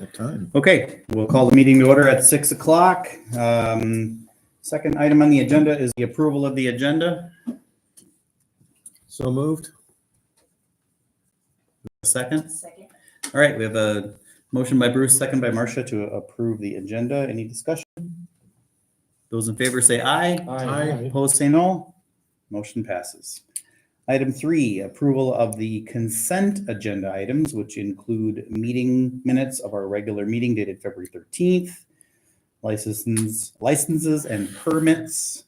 That time. Okay, we'll call the meeting to order at 6 o'clock. Second item on the agenda is the approval of the agenda. So moved. Second. Second. All right, we have a motion by Bruce, second by Marcia to approve the agenda. Any discussion? Those in favor say aye. Aye. Opposed say no. Motion passes. Item 3, approval of the consent agenda items, which include meeting minutes of our regular meeting dated February 13th, licenses and permits,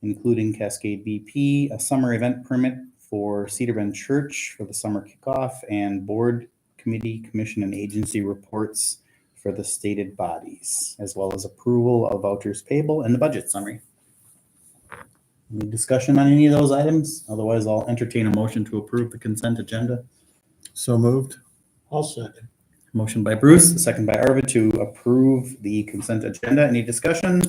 including Cascade BP, a summer event permit for Cedar Bend Church for the summer kickoff, and board, committee, commission, and agency reports for the stated bodies, as well as approval of vouchers payable and the budget summary. Any discussion on any of those items? Otherwise, I'll entertain a motion to approve the consent agenda. So moved. I'll second. Motion by Bruce, second by Arvid to approve the consent agenda. Any discussion?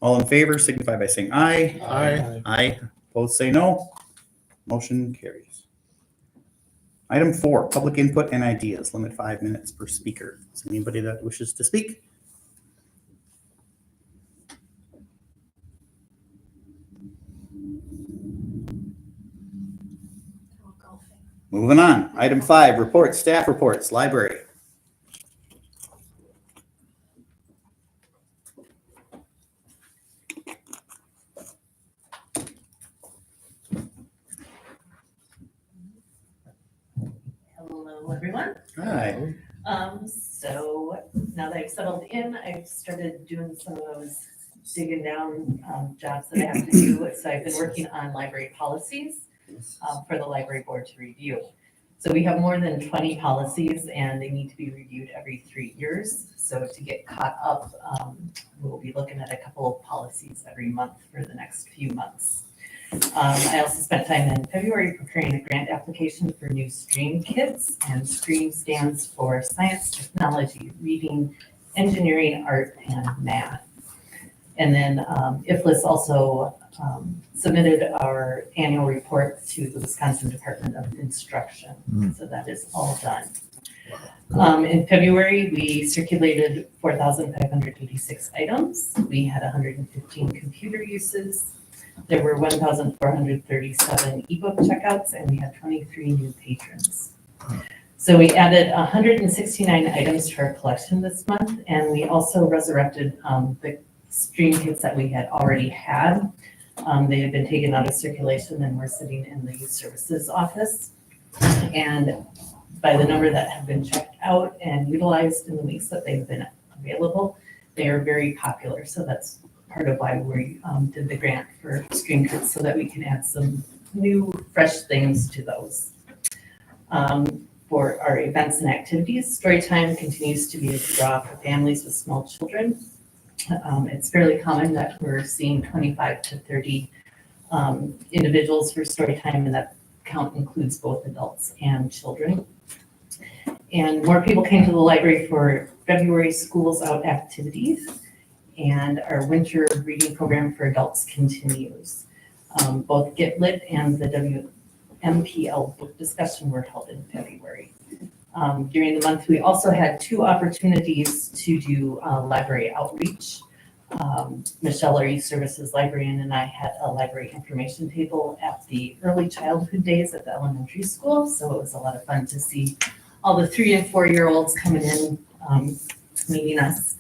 All in favor signify by saying aye. Aye. Aye. Opposed say no. Motion carries. Item 4, public input and ideas. Limit 5 minutes per speaker. Is anybody that wishes to speak? Moving on. Item 5, reports, staff reports, library. Hello, everyone. Hi. So now that I've settled in, I've started doing some of those digging down jobs that I have to do. So I've been working on library policies for the library board to review. So we have more than 20 policies and they need to be reviewed every 3 years. So to get caught up, we'll be looking at a couple of policies every month for the next few months. I also spent time in February preparing a grant application for new STREAM kits, and STREAM stands for Science, Technology, Reading, Engineering, Art, and Math. And then IFLIS also submitted our annual report to the Wisconsin Department of Instruction. So that is all done. In February, we circulated 4,586 items. We had 115 computer uses. There were 1,437 ebook checkouts, and we had 23 new patrons. So we added 169 items to our collection this month, and we also resurrected the STREAM kits that we had already had. They had been taken out of circulation and were sitting in the youth services office. And by the number that have been checked out and utilized in the weeks that they've been available, they are very popular. So that's part of why we did the grant for STREAM kits, so that we can add some new, fresh things to those. For our events and activities, Storytime continues to be a draw for families with small children. It's fairly common that we're seeing 25 to 30 individuals for Storytime, and that count includes both adults and children. And more people came to the library for February Schools Out activities, and our winter reading program for adults continues. Both Get Lit and the WMPL book discussion were held in February. During the month, we also had 2 opportunities to do library outreach. Michelle, our youth services librarian, and I had a library information table at the early childhood days at the elementary school. So it was a lot of fun to see all the 3 and 4-year-olds coming in, meeting us.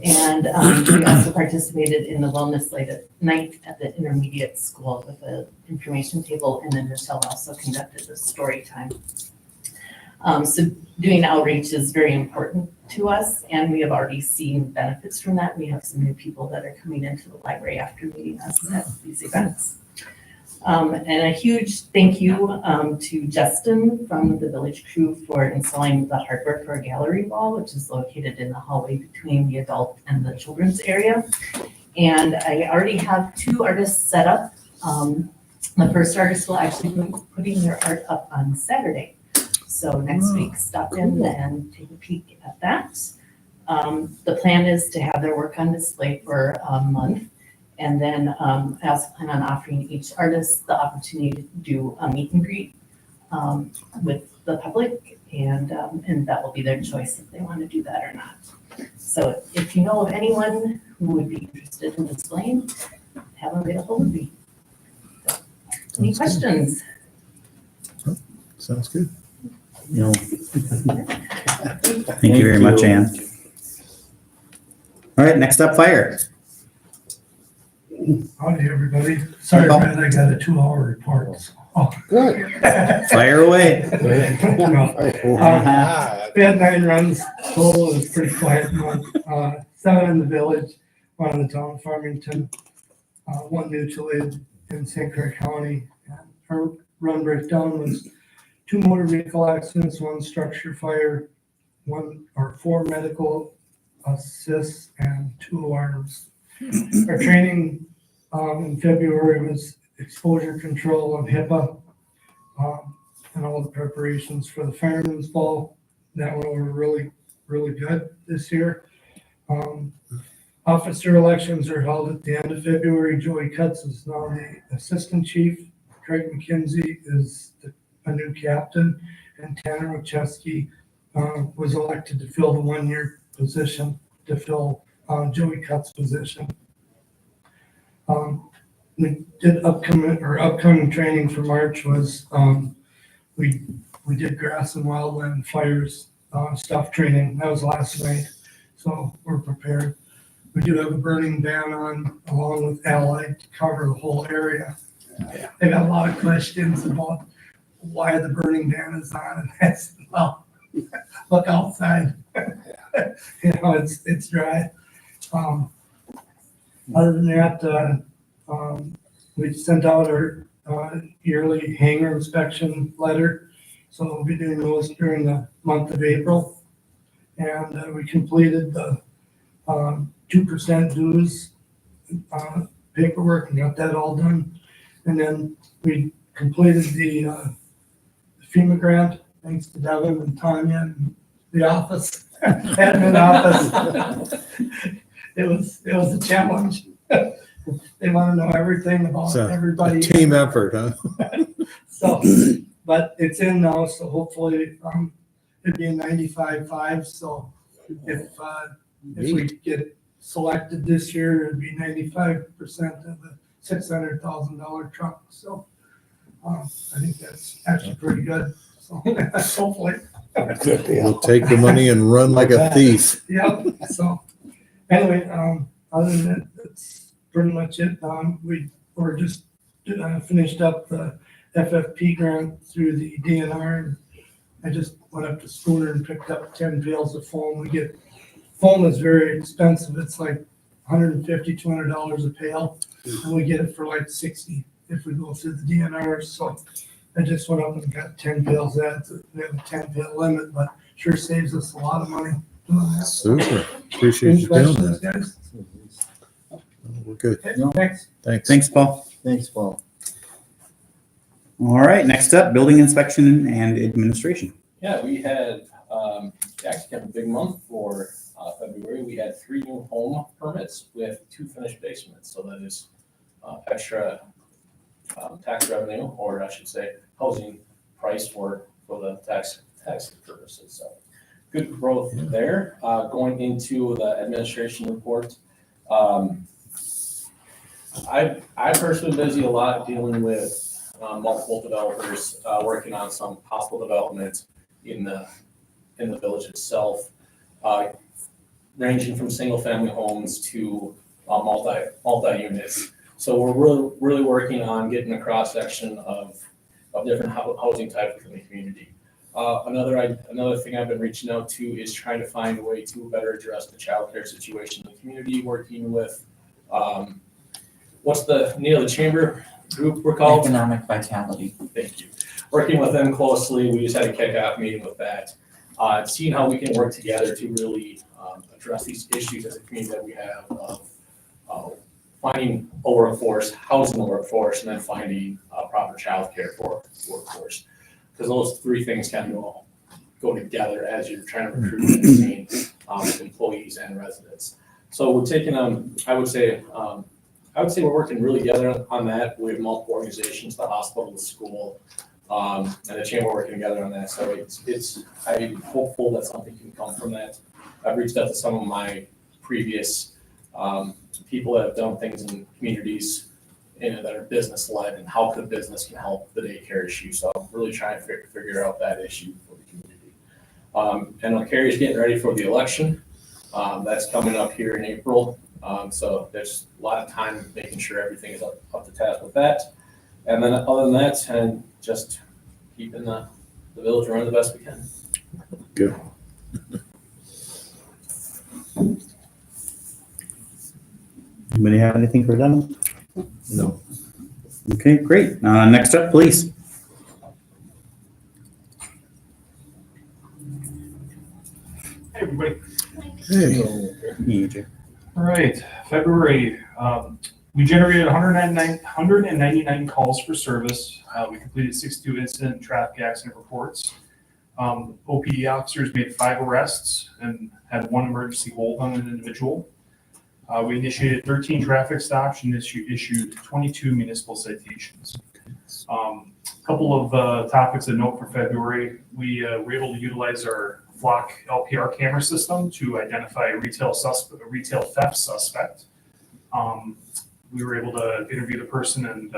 And we also participated in the wellness night at the intermediate school with the information table, and then Michelle also conducted a story time. So doing outreach is very important to us, and we have already seen benefits from that. We have some new people that are coming into the library after meeting us at these events. And a huge thank you to Justin from the village crew for installing the hardware for a gallery wall, which is located in the hallway between the adult and the children's area. And I already have 2 artists set up. The first artist will actually be putting their art up on Saturday. So next week, stop in and take a peek at that. The plan is to have their work on display for a month. And then I also plan on offering each artist the opportunity to do a meet and greet with the public And that will be their choice if they want to do that or not. So if you know of anyone who would be interested in displaying, have them get a hold of me. Any Sounds good. questions? Sounds good. No. Thank you very much, Ann. All right, next up, fire. Howdy, everybody. Sorry, Paul. Brad, I got a 2-hour report. so- Oh. Good. Fire away. No. We had 9 runs total. It was pretty quiet month. 7 in the village, 1 in the town of Farmington, 1 mutual aid in St. Clair County. And our run breakdown was 2 motor vehicle accidents, 1 structure fire, 4 medical assists, and 2 alarms. Our training in February was exposure control of HIPAA and all the preparations for the Fireman's Ball. That went over really, really good this year. Officer elections are held at the end of February. Joey Cutts is now the assistant chief. Craig McKenzie is a new captain, and Tanner Ochesky was elected to fill the 1-year position to fill Joey Cutts' position. We did upcoming training for March was we did grass and wildland fires stuff training. That was last night, so we're prepared. We do have a burning ban on along with Allied to cover the whole area. They got a lot of questions about why the burning ban is on, and that's, well, look outside. It's dry. Other than that, we sent out our yearly hangar inspection letter. So we'll be doing those during the month of April. And we completed the 2% dues paperwork and got that all done. And then we completed the FEMA grant, thanks to Devin and Tanya and the office, admin office. It was a challenge. They want to know everything about So, everybody. A team effort, huh? So, but it's in now, so hopefully it'd be a 95.5. So if we get selected this year, it'd be 95% of the $600,000 truck. So I think that's actually pretty good. So hopefully. We'll take the money and run like a thief. Yeah, so anyway, other than that, that's pretty much it. We're just finished up the FFP grant through the DNR. I just went up to Spooner and picked up 10 pails of foam. Foam is very expensive. It's like $150, $200 a pail, and we get it for like $60 if we go through the DNR. So I just went up and got 10 pails. We have a 10 pail limit, but sure saves us a lot of money doing that. Super. Appreciate Any you doing questions, that. guys? We're good. Okay, No. thanks. Thanks. Thanks, Paul. Thanks, Paul. All right, next up, building inspection and administration. Yeah, we had, actually kind of a big month for February. We had 3 new home permits with 2 finished basements. So that is extra tax revenue, or I should say, housing price for the tax purposes. So good growth there. Going into the administration report, I personally busy a lot dealing with multiple developers, working on some possible development in the village itself, ranging from single family homes to multi units. So we're really working on getting a cross section of different housing types within the community. Another thing I've been reaching out to is trying to find a way to better address the childcare situation in the community, working with what's the name of the chamber group we're called? Economic Vitality. Thank you. Working with them closely, we just had a kickoff meeting with that. Seeing how we can work together to really address these issues as a community that we have of finding a workforce, housing the workforce, and then finding proper childcare for the workforce. Because those 3 things kind of go together as you're trying to recruit and retain employees and residents. So we're taking I would say we're working really together on that. We have multiple organizations, the hospital, the school, and the chamber working together on that. So I'm hopeful that something can come from that. I've reached out to some of my previous people that have done things in communities that are business led, and how the business can help the daycare issue. So I'm really trying to figure out that issue for the community. And Carrie's getting ready for the election. That's coming up here in April. So there's a lot of time making sure everything is up to task with that. And then other than that, and just keeping the village running the best we can. Good. Anybody have anything for Denham? No. Okay, great. Next up, police. Hey, everybody. Hey. EJ. All right, February, we generated 199 calls for service. We completed 62 incident and traffic accident reports. OPD officers made 5 arrests and had 1 emergency hold on an individual. We initiated 13 traffic stops and issued 22 municipal citations. A couple of topics of note for February. We were able to utilize our Flock LPR camera system to identify a retail theft suspect. We were able to interview the person, and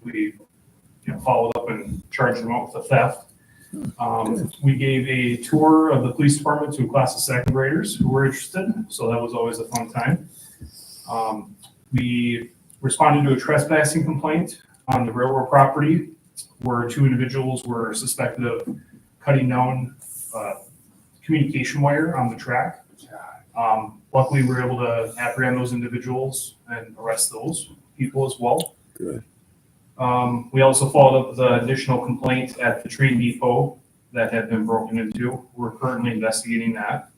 we followed up and charged them out with the theft. We gave a tour of the police department to a class of second graders who were interested, so that was always a fun time. We responded to a trespassing complaint on the railroad property where 2 individuals were suspected of cutting down communication wire on the track. Luckily, we were able to apprehend those individuals and arrest those people as well. Good. We also followed up with an additional complaint at the train depot that had been broken into. We're currently investigating that.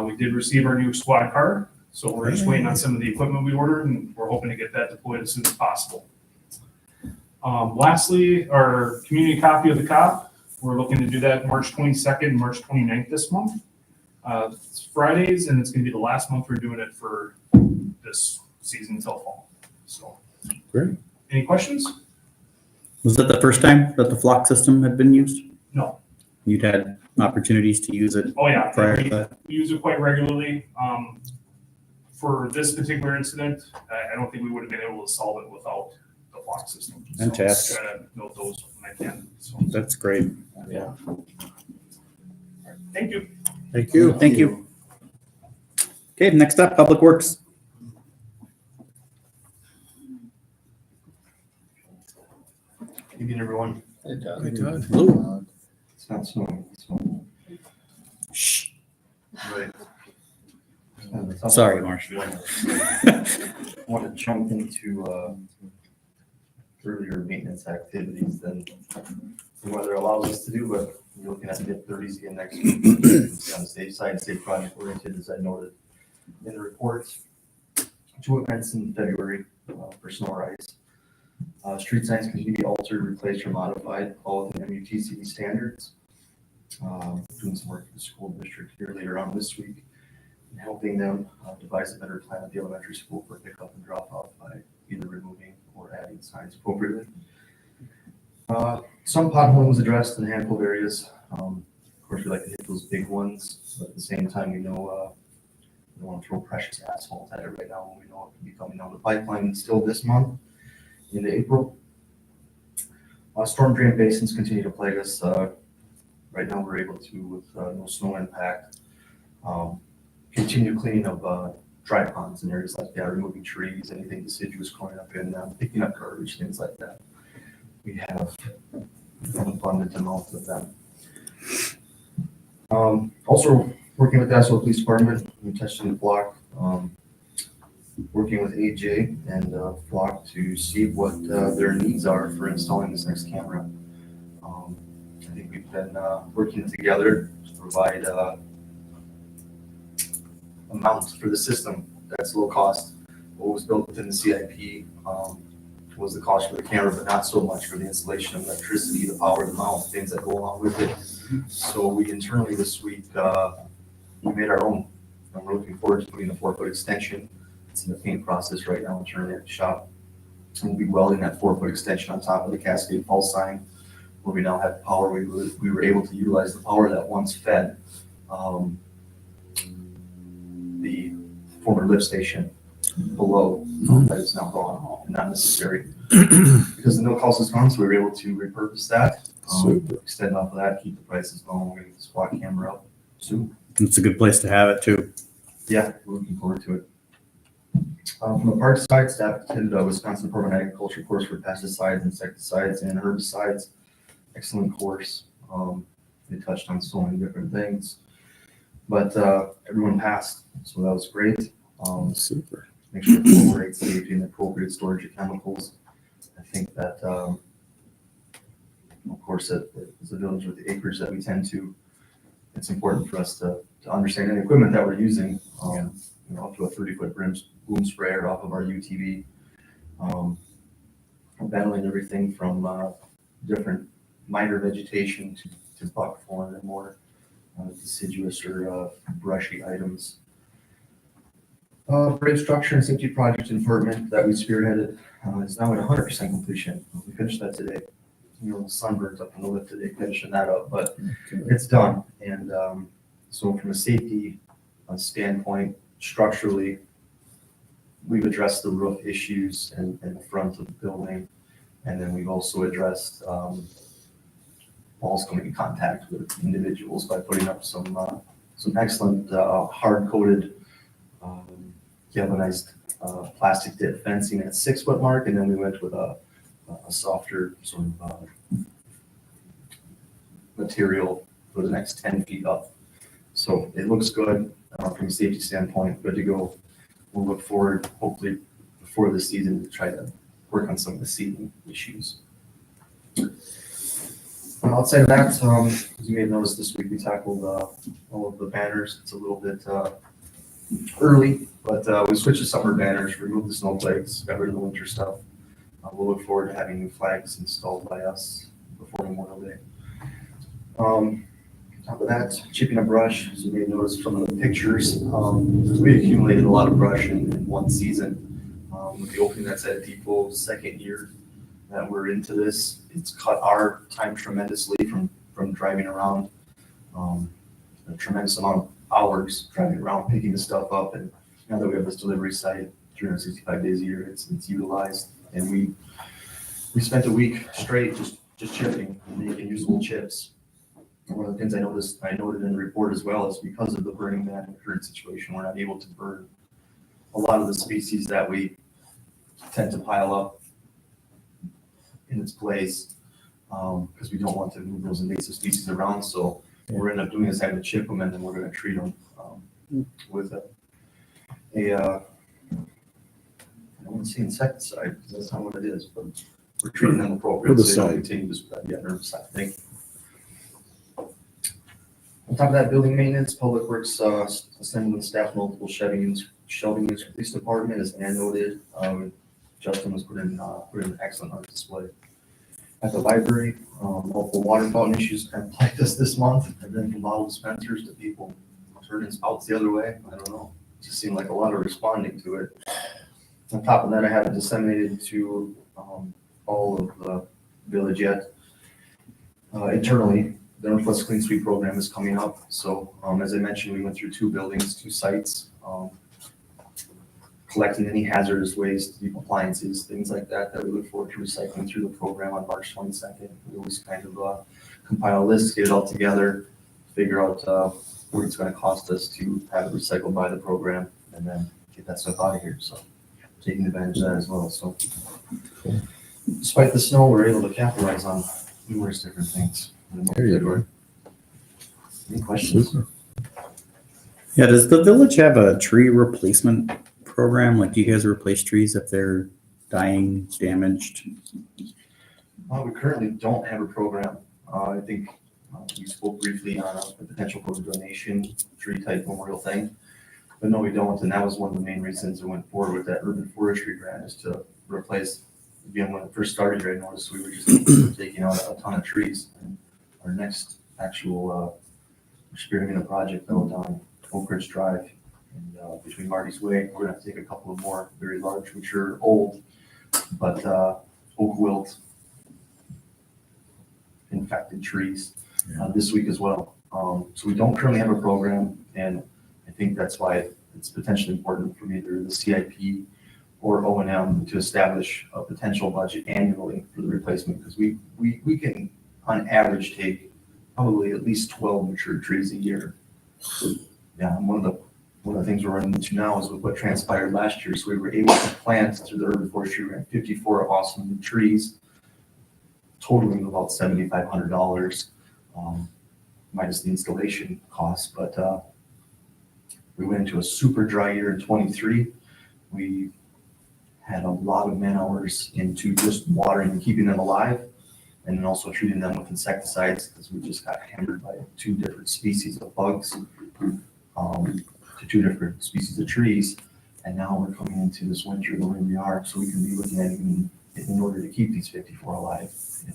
We did receive our new squad car, so we're just waiting on some of the equipment we ordered, and we're hoping to get that deployed as soon as possible. Lastly, our community copy of the cop. We're looking to do that March 22nd, March 29th this month. It's Fridays, and it's going to be the last month we're doing it for this season until fall. So, Great. Any questions? Was that the first time that the Flock system had been used? No. You'd had opportunities to use it Oh yeah, prior to that? we use it quite regularly. For this particular incident, I don't think we would have been able to solve it without the Flock system. So Fantastic. try to note those when I can. So, That's great. yeah. Thank you. Thank you. Thank you. Okay, next up, Public Works. Evening, everyone. Hey, Todd. Hello. It's not snowing, so. Shh. Right. Sorry, Marshall. Want to jump into earlier maintenance activities than the weather allows us to do, but we're looking at mid-30s again next week. On the safe side, stay project oriented, as I noted in the report. 2 events in February for snow or ice. Street signs can be altered, replaced, or modified, all within MUTCD standards. Doing some work with the school district here later on this week, and helping them devise a better plan at the elementary school for pickup and drop off by either removing or adding signs appropriately. Some potholing was addressed in a handful of areas. Of course, we like to hit those big ones, but at the same time, we know we don't want to throw precious asphalt at it right now when we know it can be coming down the pipeline still this month into April. Storm drain basins continue to plague us. Right now, we're able to, with no snow impact, continue cleaning of dry ponds in areas like that, removing trees, anything deciduous growing up in them, picking up garbage, things like that. We have an abundant amount of them. Also, working with the Aswell Police Department, we touched on the Flock, working with AJ and Flock to see what their needs are for installing this next camera. I think we've been working together to provide amounts for the system that's low cost. What was built within the CIP was the cost for the camera, but not so much for the installation of electricity, the power, the mount, things that go along with it. So we internally this week, we made our own. And we're looking forward to putting a 4-foot extension. It's in the paint process right now, internally at the shop. And we'll be welding that 4-foot extension on top of the Cascade Falls sign where we now have power, we were able to utilize the power that once fed the former lift station below that is now gone and not necessary. Because the milk house is gone, so we were able to repurpose that, Super. extend off of that, keep the prices going. We're gonna get the SWAT camera up soon. It's a good place to have it too. Yeah, we're looking forward to it. From the park side, staff attended a Wisconsin Department of Agriculture course for pesticides, insecticides, and herbicides. Excellent course. They touched on so many different things, but everyone passed, so that was great. Super. Make sure people rate safety and appropriate storage of chemicals. I think that, of course, as a village with the acreage that we tend to, it's important for us to understand any equipment that we're using. You know, up to a 30-foot boom sprayer off of our UTV. Battling everything from different minor vegetation to buckthorn and more deciduous or brushy items. Bridge structure and safety project in Furtman that we spearheaded is now at 100% completion. We finished that today. You know, sunburns up on the lift today, finishing that up, but it's done. And so from a safety standpoint, structurally, we've addressed the roof issues and the front of the building. And then we've also addressed walls coming in contact with individuals by putting up some excellent hard-coated galvanized plastic dip fencing at 6 foot mark. And then we went with a softer sort of material for the next 10 feet up. So it looks good from a safety standpoint, good to go. We'll look forward, hopefully before the season, to try to work on some of the seating issues. Outside of that, as you may have noticed this week, we tackled all of the banners. It's a little bit early, but we switched to summer banners, removed the snowflakes, got rid of the winter stuff. We'll look forward to having new flags installed by us before Memorial Day. Top of that, chipping a brush, as you may have noticed from the pictures, we accumulated a lot of brush in one season. With the opening that's at Depot's second year that we're into this, it's cut our time tremendously from driving around. A tremendous amount of hours driving around, picking the stuff up, and now that we have this delivery site 365 days a year, it's utilized. And we spent a week straight just chipping and making usable chips. One of the things I noted in the report as well is because of the burning man and current situation, we're not able to burn a lot of the species that we tend to pile up in its place because we don't want to move those invasive species around. So what we're end up doing is having to chip them, and then we're going to treat them with I don't want to say insecticide because that's not what it is, but we're treating them appropriately so they don't continue to spread. Yeah, herbicide. Thank you. On top of that, building maintenance, Public Works assembling staff multiple shelving units for police department, as Ann noted. Justin was put in an excellent art display. At the library, multiple water fountain issues kind of plagued us this month, and then from bottle dispensers to people turning spouts the other way. I don't know. It just seemed like a lot of responding to it. On top of that, I haven't disseminated to all of the village yet. Internally, the Northwest Clean Sweep program is coming up. So as I mentioned, we went through 2 buildings, 2 sites, collecting any hazardous waste, appliances, things like that we look forward to recycling through the program on March 22nd. We always kind of compile a list, get it all together, figure out what it's going to cost us to have it recycled by the program, and then get that stuff out of here. So taking advantage of that as well. So despite the snow, we're able to capitalize on numerous different things. There you go. Any questions? Super. Yeah, does the village have a tree replacement program? Like, do you guys replace trees if they're dying, damaged? We currently don't have a program. I think we spoke briefly on the potential for a donation tree type memorial thing, but no, we don't. And that was one of the main reasons we went forward with that urban forestry grant, is to replace. Again, when it first started here, I noticed we were just taking out a ton of trees. And our next actual spearheading a project out on Oak Ridge Drive and between Marty's Way, we're going to take a couple of more very large, mature, old, but oak wilt and infected trees this week as well. So we don't currently have a program, and I think that's why it's potentially important for either the CIP or O&M to establish a potential budget annually for the replacement, because we can, on average, take probably at least 12 mature trees a year. So, yeah, one of the things we're running into now is with what transpired last year. So we were able to plant through the urban forestry grant 54 awesome trees, totaling about $7,500, minus the installation costs. But we went into a super dry year in 23. We had a lot of man hours into just watering and keeping them alive, and then also treating them with insecticides, because we just got hammered by 2 different species of bugs, to 2 different species of trees. And now we're coming into this winter the way we are, so we can be looking at even in order to keep these 54 alive.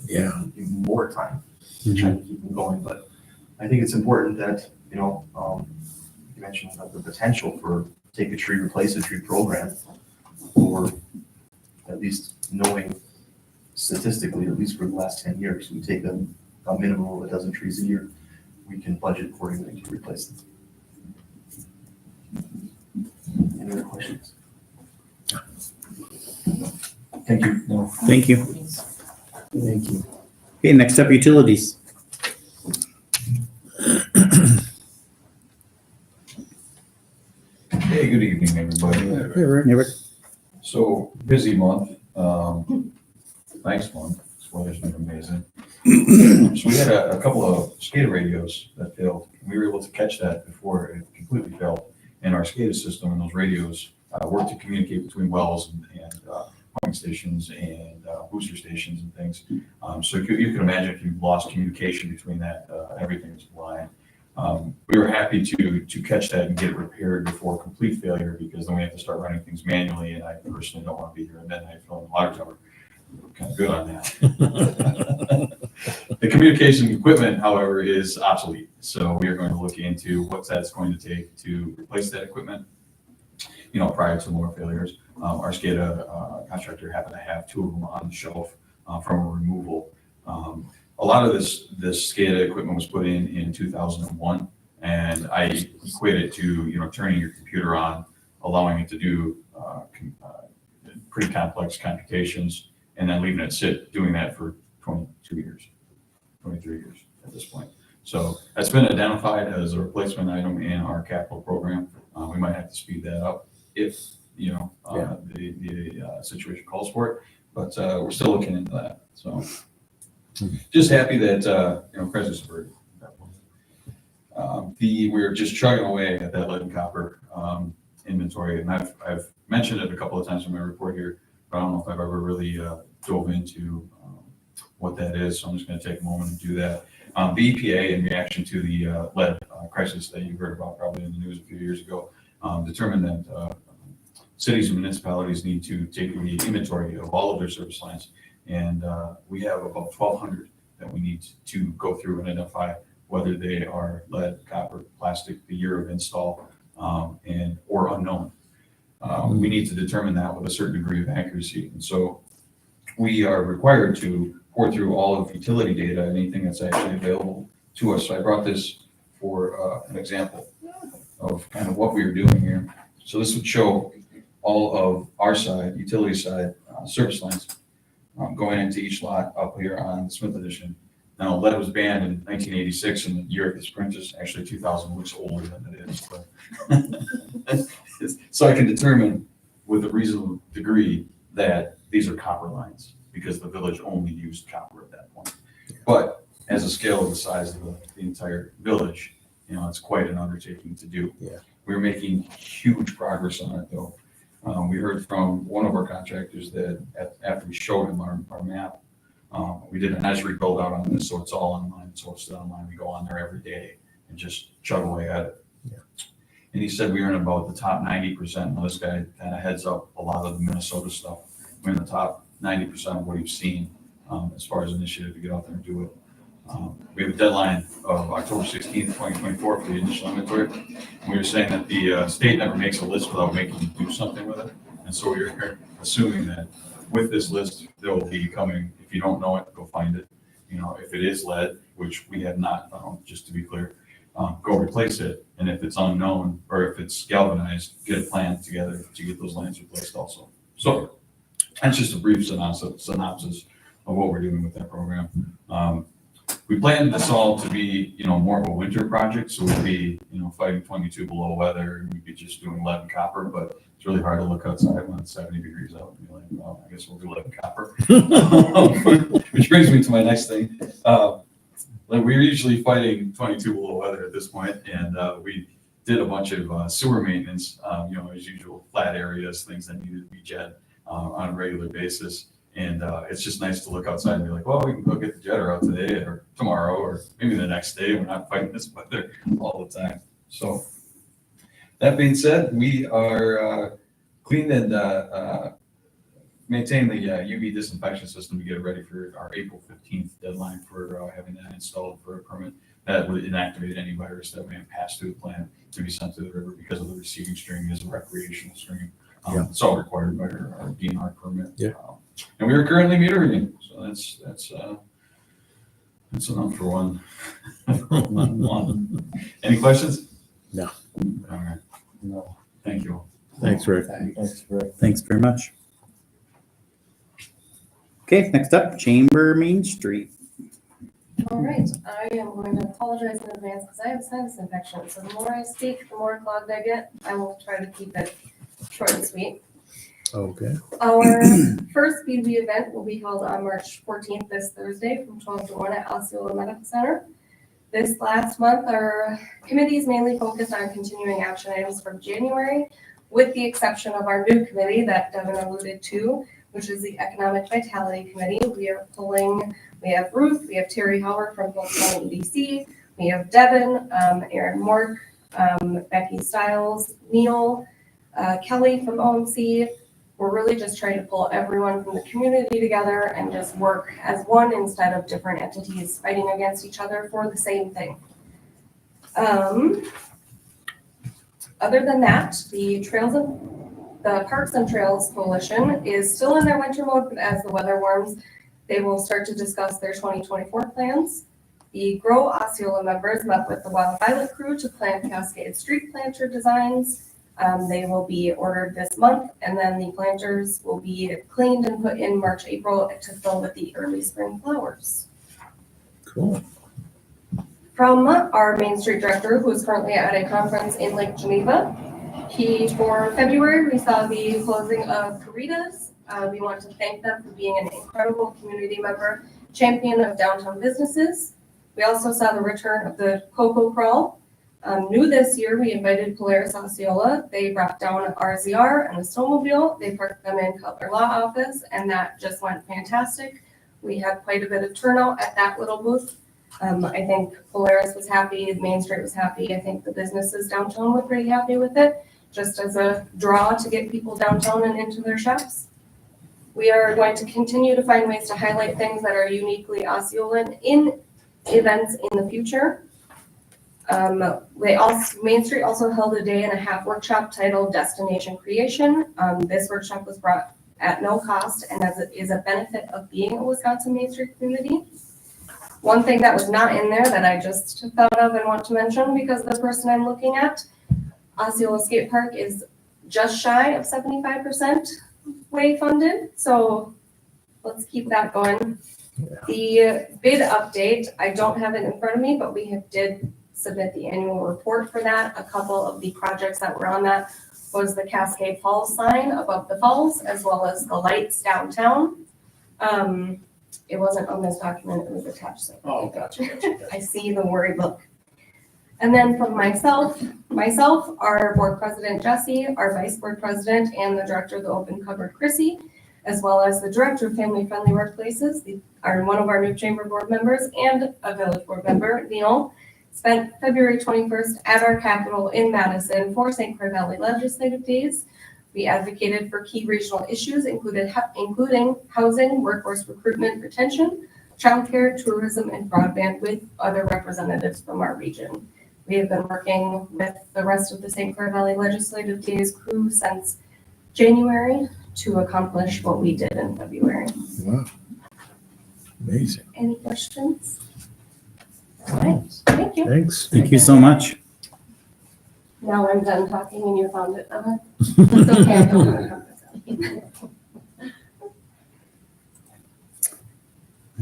Even more time to try to keep them going. But I think it's important that, you mentioned about the potential for take a tree, replace a tree program, or at least knowing statistically, at least for the last 10 years, we take a minimum of a dozen trees a year, we can budget accordingly to replace them. Any other questions? Thank you. No. Thank you. Thank you. Okay, next up, utilities. Hey, good evening, everybody. Hey, Rick. Rick. So busy month, nice month. This weather's been amazing. So we had a couple of SCADA radios that failed. We were able to catch that before it completely failed. And our SCADA system and those radios work to communicate between wells and pumping stations and booster stations and things. So you can imagine if you've lost communication between that, everything is blind. We were happy to catch that and get it repaired before complete failure, because then we have to start running things manually, and I personally don't want to be here at midnight filling the water tower. We're kind of good on that. The communication equipment, however, is obsolete. So we are going to look into what that's going to take to replace that equipment, prior to more failures. Our SCADA contractor happened to have 2 of them on the shelf from a removal. A lot of this SCADA equipment was put in 2001, and I equate it to turning your computer on, allowing it to do pretty complex computations, and then leaving it sit, doing that for 22 years, 23 years at this point. So that's been identified as a replacement item in our capital program. We might have to speed that up if the situation calls for it, but we're still looking into that. So. Just happy that, Chryslerburg, we're just chugging away at that lead and copper inventory. And I've mentioned it a couple of times in my report here, but I don't know if I've ever really dove into what that is. So I'm just going to take a moment to do that. The EPA, in reaction to the lead crisis that you heard about probably in the news a few years ago, determined that cities and municipalities need to take the inventory of all of their service lines. And we have about 1,200 that we need to go through and identify whether they are lead, copper, plastic, the year of install, or unknown. We need to determine that with a certain degree of accuracy. And so we are required to pour through all of utility data, anything that's actually available to us. So I brought this for an example of kind of what we are doing here. So this would show all of our side, utility side, service lines. Going into each lot up here on the Smith Edition. Now, lead was banned in 1986, and the year of the sprint is actually 2000, looks older than it is. But so I can determine with a reasonable degree that these are copper lines, because the village only used copper at that point. But as a scale of the size of the entire village, it's quite an undertaking to do. Yeah. We're making huge progress on it, though. We heard from one of our contractors that after we showed him our map, we did an Esri build out on this, so it's all online. It's hosted online. We go on there every day and just chug away at it. Yeah. And he said we're in about the top 90%. Now this guy kind of heads up a lot of the Minnesota stuff. We're in the top 90% of what he's seen as far as initiative to get out there and do it. We have a deadline of October 16th, 2024 for the initial inventory. And we were saying that the state never makes a list without making you do something with it. And so we're assuming that with this list, there will be coming, if you don't know it, go find it. you know, if it is lead, which we have not, just to be clear, go replace it. And if it's unknown, or if it's galvanized, get a plan together to get those lines replaced also. So that's just a brief synopsis of what we're doing with that program. We planned this all to be, you know, more of a winter project, so we'd be, you know, fighting 22 below weather, and we'd be just doing lead and copper, but it's really hard to look outside when it's 70 degrees out and be like, well, I guess we'll do lead and copper. Which brings me to my next thing. Like, we're usually fighting 22 below weather at this point, and we did a bunch of sewer maintenance, you know, as usual, flat areas, things that needed to be jet on a regular basis. And it's just nice to look outside and be like, well, we can go get the jetter out today or tomorrow or maybe the next day. We're not fighting this weather all the time. So that being said, we are clean and maintain the UV disinfection system to get it ready for our April 15th deadline for having that installed for a permit that would inactivate any virus that may have passed through the plant to be sent to the river, because of the receiving stream is a recreational stream. It's all required by our DNR permit. Yeah. And we are currently meter reading, so that's enough for one. Any questions? No. All right. No. Thank you. Thanks, Rick. Thanks very much. Okay, next up, Chamber Main Street. All right, I am going to apologize in advance because I have sinus infection. So the more I speak, the more clogged I get. I will try to keep it short and sweet. Okay. Our first B2B event will be held on March 14th, this Thursday, from 12 to 1 at Osceola Medical Center. This last month, our committees mainly focused on continuing action items from January, with the exception of our new committee that Devin alluded to, which is the Economic Vitality Committee. We have Ruth, we have Terry Howard from Polk County EDC, we have Devin, Aaron Mork, Becky Stiles, Neil, Kelly from OMC. We're really just trying to pull everyone from the community together and just work as one instead of different entities fighting against each other for the same thing. Other than that, the Parks and Trails Coalition is still in their winter mode, but as the weather warms, they will start to discuss their 2024 plans. The Grow Osceola members met with the Wild Violet crew to plan Cascade Street planter designs. They will be ordered this month, and then the planters will be cleaned and put in March, April to fill with the early spring flowers. Cool. From our Main Street director, who is currently at a conference in Lake Geneva, for February, we saw the closing of Caritas. We want to thank them for being an incredible community member, champion of downtown businesses. We also saw the return of the Cocoa Crawl. New this year, we invited Polaris Osceola. They brought down an RZR and a snowmobile. They parked them in Cutler Law Office, and that just went fantastic. We had quite a bit of turnout at that little booth. I think Polaris was happy, Main Street was happy. I think the businesses downtown were pretty happy with it, just as a draw to get people downtown and into their shops. We are going to continue to find ways to highlight things that are uniquely Osceolan in events in the future. Main Street also held a day-and-a-half workshop titled Destination Creation. This workshop was brought at no cost and is a benefit of being a Wisconsin Main Street community. One thing that was not in there that I just thought of and want to mention because of the person I'm looking at, Osceola Skate Park is just shy of 75% way funded, so let's keep that going. The bid update, I don't have it in front of me, but we did submit the annual report for that. A couple of the projects that were on that was the Cascade Falls sign above the falls, as well as the lights downtown. It wasn't on this document, it was attached. So Oh, gotcha. I see the worried look. And then from myself, our board president, Jesse, our vice board president, and the director of the Open Cupboard, Chrissy, as well as the director of Family Friendly Workplaces, one of our new chamber board members, and a village board member, Neil, spent February 21st at our Capitol in Madison for St. Croix Valley Legislative Days. We advocated for key regional issues, including housing, workforce recruitment, retention, childcare, tourism, and broadband with other representatives from our region. We have been working with the rest of the St. Croix Valley Legislative Days crew since January to accomplish what we did in February. Wow. Amazing. Any questions? All right, thank you. Thanks. Thank you so much. Now I'm done talking and you found it, Emma. It's okay, I don't want to come.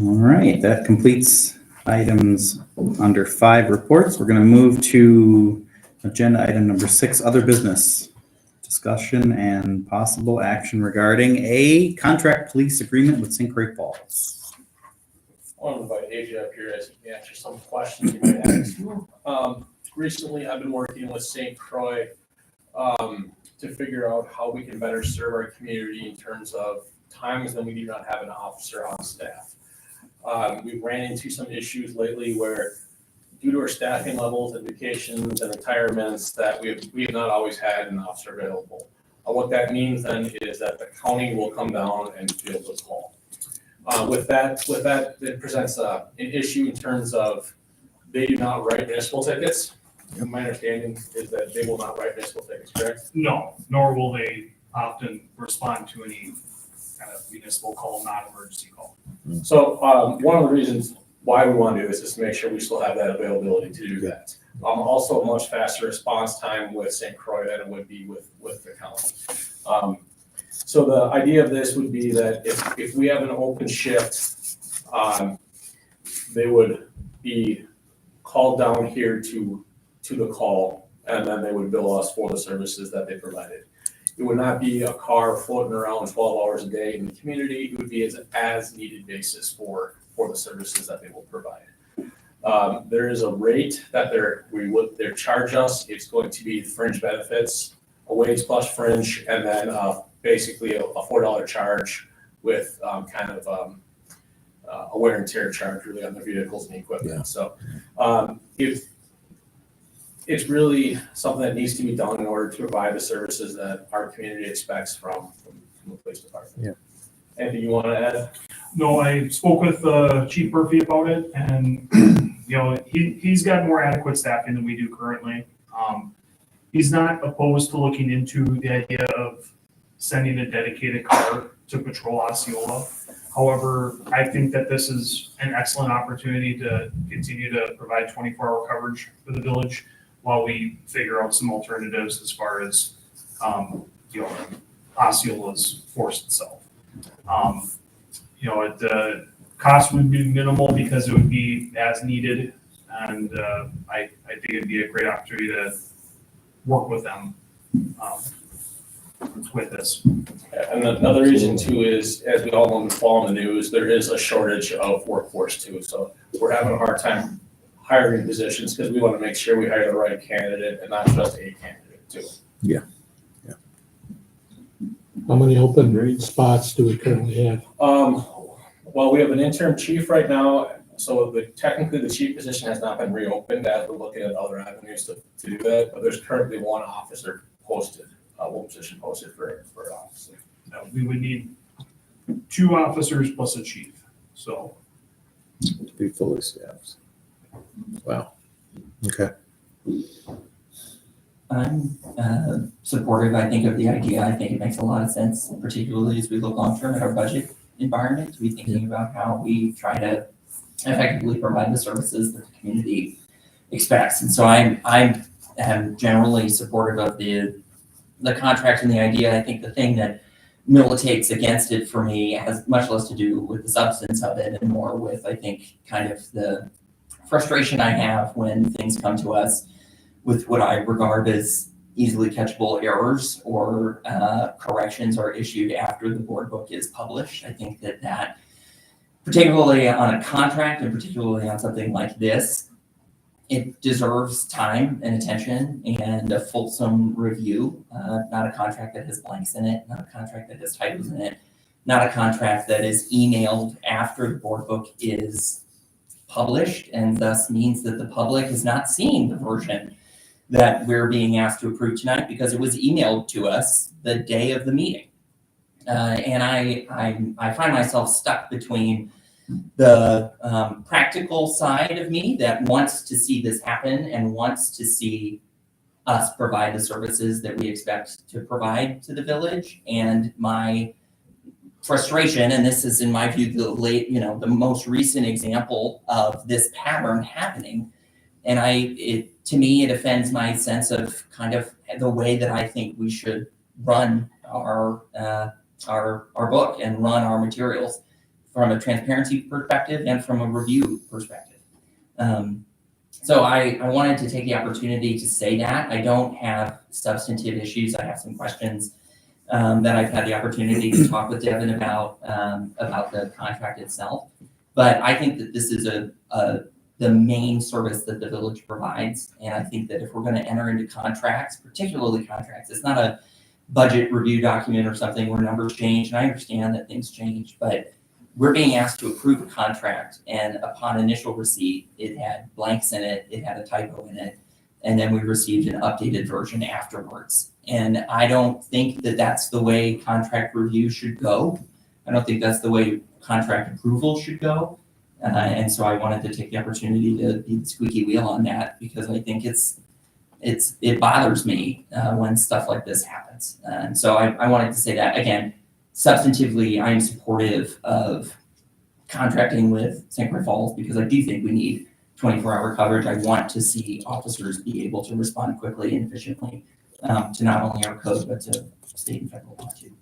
All right, that completes items under 5 reports. We're going to move to agenda item number 6, other business. Discussion and possible action regarding a contract police agreement with St. Croix Falls. I want to invite AJ up here as he can answer some questions you might ask. Recently, I've been working with St. Croix to figure out how we can better serve our community in terms of times when we do not have an officer on staff. We ran into some issues lately where, due to our staffing levels and vacations and retirements, that we have not always had an officer available. What that means then is that the county will come down and field the call. With that, it presents an issue in terms of they do not write municipal tickets. My understanding is that they will not write municipal tickets, correct? No, nor will they often respond to any kind of municipal call, non-emergency call. So one of the reasons why we want to do this is to make sure we still have that availability to do that. Also a much faster response time with St. Croix than it would be with the county. So the idea of this would be that if we have an open shift, they would be called down here to the call, and then they would bill us for the services that they provided. It would not be a car floating around 12 hours a day in the community. It would be as needed basis for the services that they will provide. There is a rate that they charge us. It's going to be fringe benefits, a wage plus fringe, and then basically a $4 charge with kind of a wear and tear charge really on the vehicles and the equipment. Yeah. So if it's really something that needs to be done in order to provide the services that our community expects from the police department. Yeah. Anything you want to add? No, I spoke with Chief Murphy about it, and he's got more adequate staffing than we do currently. He's not opposed to looking into the idea of sending a dedicated car to patrol Osceola. However, I think that this is an excellent opportunity to continue to provide 24-hour coverage for the village while we figure out some alternatives as far as Osceola's force itself. The cost would be minimal because it would be as needed, and I think it'd be a great opportunity to work with them with this. And another reason too is, as we all know, in the fall in the news, there is a shortage of workforce too. So we're having a hard time hiring positions because we want to make sure we hire the right candidate and not just a candidate too. How many open spots do we currently have? Well, we have an interim chief right now. So technically the chief position has not been reopened as we're looking at other avenues to do that. But there's currently one officer posted, one position posted for an officer. We would need 2 officers plus a chief. So To be fully staffed. Wow. Okay. I'm supportive, I think, of the idea. I think it makes a lot of sense, particularly as we look long-term at our budget environment, to be thinking about how we try to effectively provide the services that the community expects. And so I am generally supportive of the contract and the idea. I think the thing that militates against it for me has much less to do with the substance of it and more with, I think, kind of the frustration I have when things come to us with what I regard as easily catchable errors or corrections are issued after the board book is published. I think that particularly on a contract and particularly on something like this, it deserves time and attention and a fulsome review, not a contract that has blanks in it, not a contract that has typos in it, not a contract that is emailed after the board book is published and thus means that the public has not seen the version that we're being asked to approve tonight because it was emailed to us the day of the meeting. And I find myself stuck between the practical side of me that wants to see this happen and wants to see us provide the services that we expect to provide to the village, and my frustration, and this is in my view the most recent example of this pattern happening. And to me, it offends my sense of kind of the way that I think we should run our book and run our materials from a transparency perspective and from a review perspective. So I wanted to take the opportunity to say that. I don't have substantive issues. I have some questions that I've had the opportunity to talk with Devin about the contract itself. But I think that this is the main service that the village provides. And I think that if we're going to enter into contracts, particularly contracts, it's not a budget review document or something where numbers change. And I understand that things change, but we're being asked to approve a contract, and upon initial receipt, it had blanks in it, it had a typo in it, and then we received an updated version afterwards. And I don't think that that's the way contract review should go. I don't think that's the way contract approval should go. And so I wanted to take the opportunity to be the squeaky wheel on that, because I think it bothers me when stuff like this happens. And so I wanted to say that. Again, substantively, I am supportive of contracting with St. Croix Falls because I do think we need 24-hour coverage. I want to see officers be able to respond quickly and efficiently to not only our code, but to state and federal law too.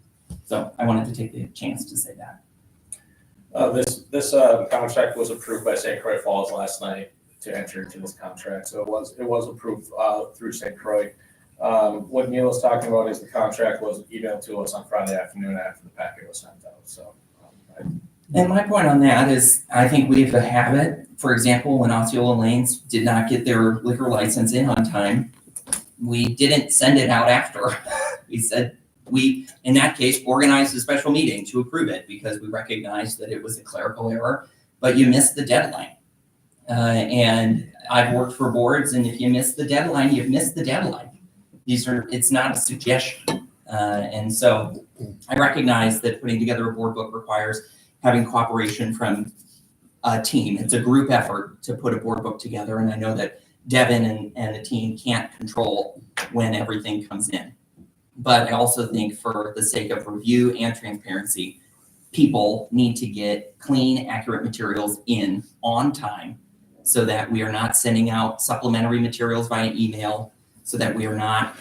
So I wanted to take the chance to say that. This contract was approved by St. Croix Falls last night to enter into this contract. So it was approved through St. Croix. What Neil is talking about is the contract was emailed to us on Friday afternoon after the packet was sent out. So, And my point on that is, I think we have a habit. For example, when Osceola Lanes did not get their liquor license in on time, we didn't send it out after. We said in that case, organized a special meeting to approve it because we recognized that it was a clerical error, but you missed the deadline. And I've worked for boards, and if you miss the deadline, you've missed the deadline. It's not a suggestion. And so I recognize that putting together a board book requires having cooperation from a team. It's a group effort to put a board book together. And I know that Devin and the team can't control when everything comes in. But I also think for the sake of review and transparency, people need to get clean, accurate materials in on time so that we are not sending out supplementary materials via email, so that we are not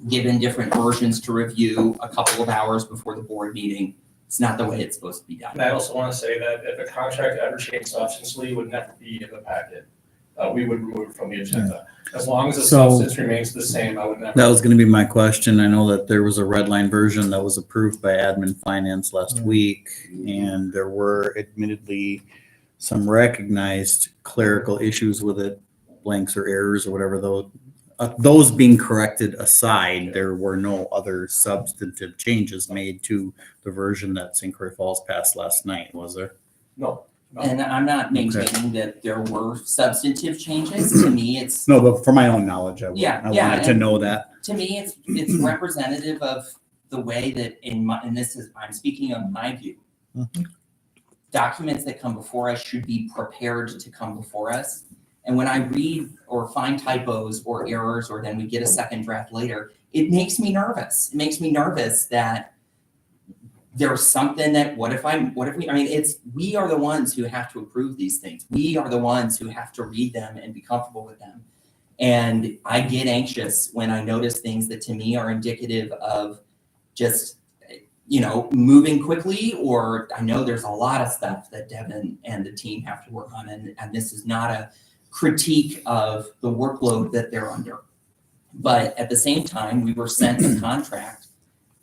given different versions to review a couple of hours before the board meeting. It's not the way it's supposed to be done. and I also want to say that if a contract ever changed substantially, it would never be in the packet. We would remove it from the agenda. As long as the substance remains the same, I would never. That was going to be my question. I know that there was a red line version that was approved by admin finance last week, and there were admittedly some recognized clerical issues with it, blanks or errors or whatever. Those being corrected aside, there were no other substantive changes made to the version that St. Croix Falls passed last night, was there? No. And I'm not maintaining that there were substantive changes. To me, it's No, but for my own knowledge, I Yeah, wanted to know that. to me, it's representative of the way that I'm speaking on my view. Documents that come before us should be prepared to come before us. And when I read or find typos or errors, or then we get a second draft later, it makes me nervous. It makes me nervous that there's something that we are the ones who have to approve these things. We are the ones who have to read them and be comfortable with them. And I get anxious when I notice things that to me are indicative of just, moving quickly, or I know there's a lot of stuff that Devin and the team have to work on. And this is not a critique of the workload that they're under. But at the same time, we were sent a contract,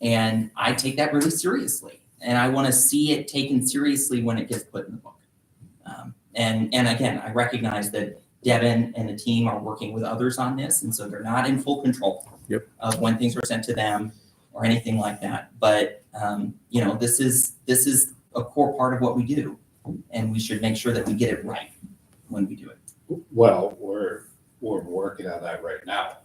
and I take that really seriously. And I want to see it taken seriously when it gets put in the book. And again, I recognize that Devin and the team are working with others on this, and so they're not in full control of when things are sent to them or anything like that. But this is a core part of what we do, and we should make sure that we get it right when we do it. Well, we're working on that right now.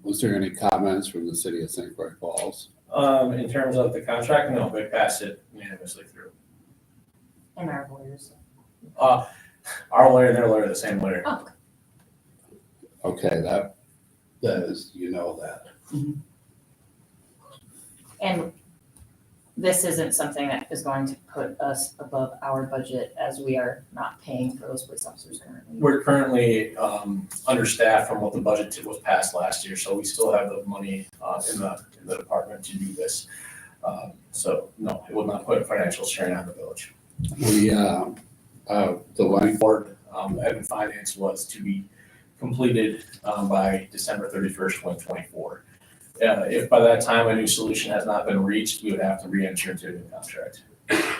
Was there any comments from the city of St. Croix Falls? In terms of the contract, no, they passed it unanimously through. And our lawyers. Our lawyer, their lawyer, the same lawyer. Oh. Okay, that is, that. And this isn't something that is going to put us above our budget as we are not paying for those police officers currently. We're currently understaffed from what the budget was passed last year, so we still have the money in the department to do this. So no, it will not put a financial strain on the village. The line Board admin finance was to be completed by December 31st, 2024. If by that time a new solution has not been reached, we would have to re-enter into a new contract. There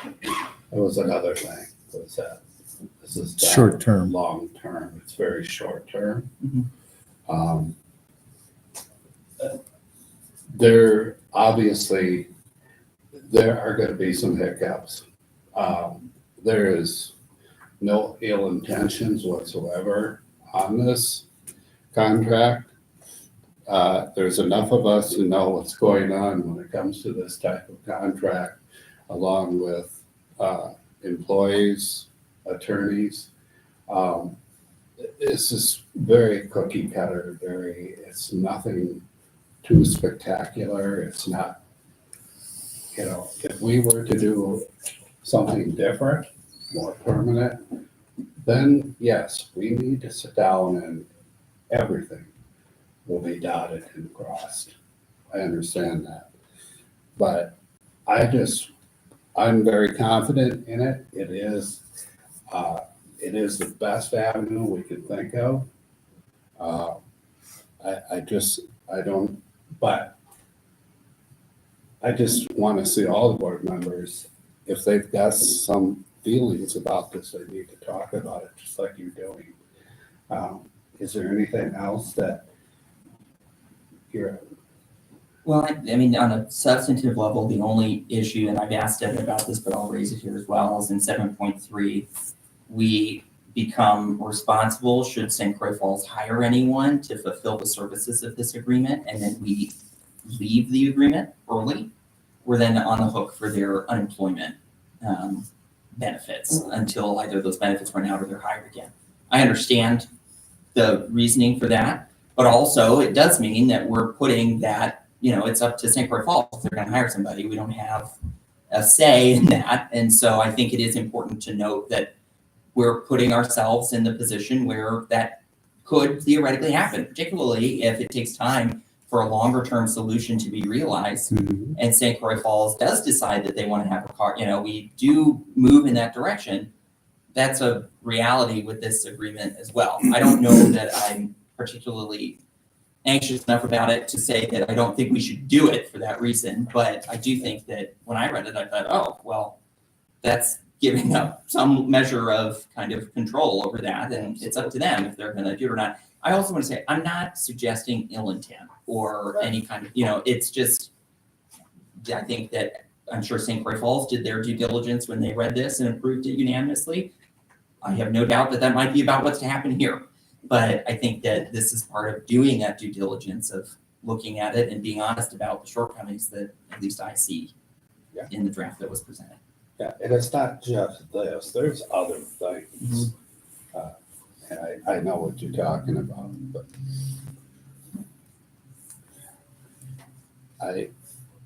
was another thing, was that this is not Short term. long term, it's very short term. Mhm. There, obviously, there are gonna be some hiccups. There is no ill intentions whatsoever on this contract. There's enough of us who know what's going on when it comes to this type of contract, along with employees, attorneys. This is very cookie cutter, it's nothing too spectacular. It's not, if we were to do something different, more permanent, then yes, we need to sit down and everything will be dotted and crossed. I understand that. But I'm very confident in it. It is the best avenue we could think of. I just want to see all the board members, if they've got some feelings about this, they need to talk about it, just like you're doing. Is there anything else that you're? Well, I mean, on a substantive level, the only issue, and I've asked Evan about this, but I'll raise it here as well, is in 7.3, we become responsible should St. Croix Falls hire anyone to fulfill the services of this agreement, and then we leave the agreement early. We're then on the hook for their unemployment benefits until either those benefits run out or they're hired again. I understand the reasoning for that, but also it does mean that we're putting that, it's up to St. Croix Falls if they're gonna hire somebody. We don't have a say in that. And so I think it is important to note that we're putting ourselves in the position where that could theoretically happen, particularly if it takes time for a longer term solution to be realized. Mhm. And St. Croix Falls does decide that they want to have a car, we do move in that direction. That's a reality with this agreement as well. I don't know that I'm particularly anxious enough about it to say that I don't think we should do it for that reason, but I do think that when I read it, I thought, oh, well, that's giving up some measure of kind of control over that, and it's up to them if they're gonna do it or not. I also want to say, I'm not suggesting ill intent or any kind of, it's just, I think that, I'm sure St. Croix Falls did their due diligence when they read this and approved it unanimously. I have no doubt that that might be about what's to happen here. But I think that this is part of doing that due diligence of looking at it and being honest about the shortcomings that at least I see in the draft that was presented. Yeah, and it's not just this, there's other things. And I know what you're talking about, but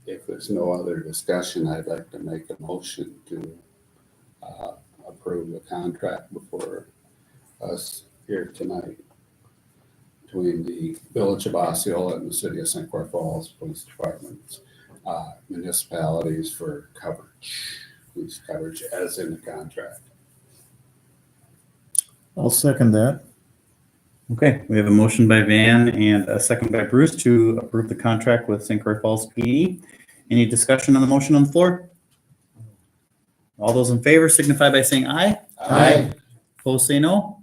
if there's no other discussion, I'd like to make a motion to approve the contract before us here tonight between the Village of Osceola and the City of St. Croix Falls Police Departments, municipalities for police coverage as in the contract. I'll second that. Okay, we have a motion by Van and a second by Bruce to approve the contract with St. Croix Falls PD. Any discussion on the motion on the floor? All those in favor signify by saying aye. Aye. Opposed, say no.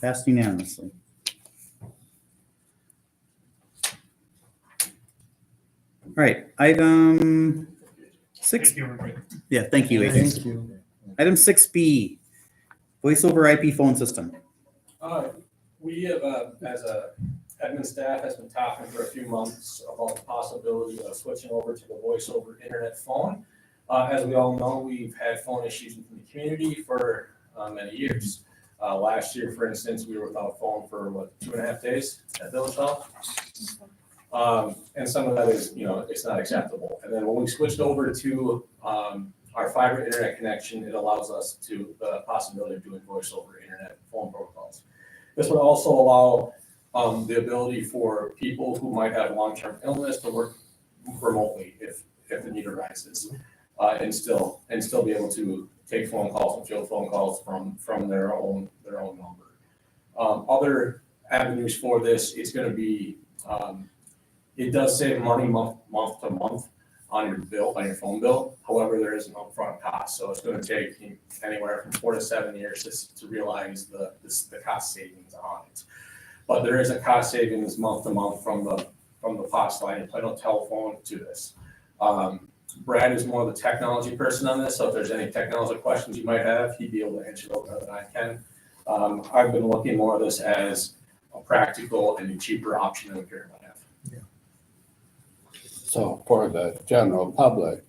Passed unanimously. All right, item 6. Thank you, everybody. Yeah, thank you, Adrian. Thank you. Item 6B, voice over IP phone system. We have, as a admin staff, has been talking for a few months about the possibility of switching over to the voice over internet phone. As we all know, we've had phone issues within the community for many years. Last year, for instance, we were without phone for 2.5 days at Village Hall. And some of that is, it's not acceptable. And then when we switched over to our fiber internet connection, it allows us to the possibility of doing voice over internet phone protocols. This would also allow the ability for people who might have long-term illness to work remotely if the need arises, and still be able to take phone calls and field phone calls from their own number. Other avenues for this, it's going to be it does save money month to month on your phone bill. However, there is an upfront cost, so it's going to take anywhere from 4 to 7 years to realize the cost savings on it. But there is a cost savings month to month from the POTS line and Plano Telephone to this. Brad is more of the technology person on this, so if there's any technology questions you might have, he'd be able to answer those better than I can. I've been looking more at this as a practical and a cheaper option than we currently have. So for the general public,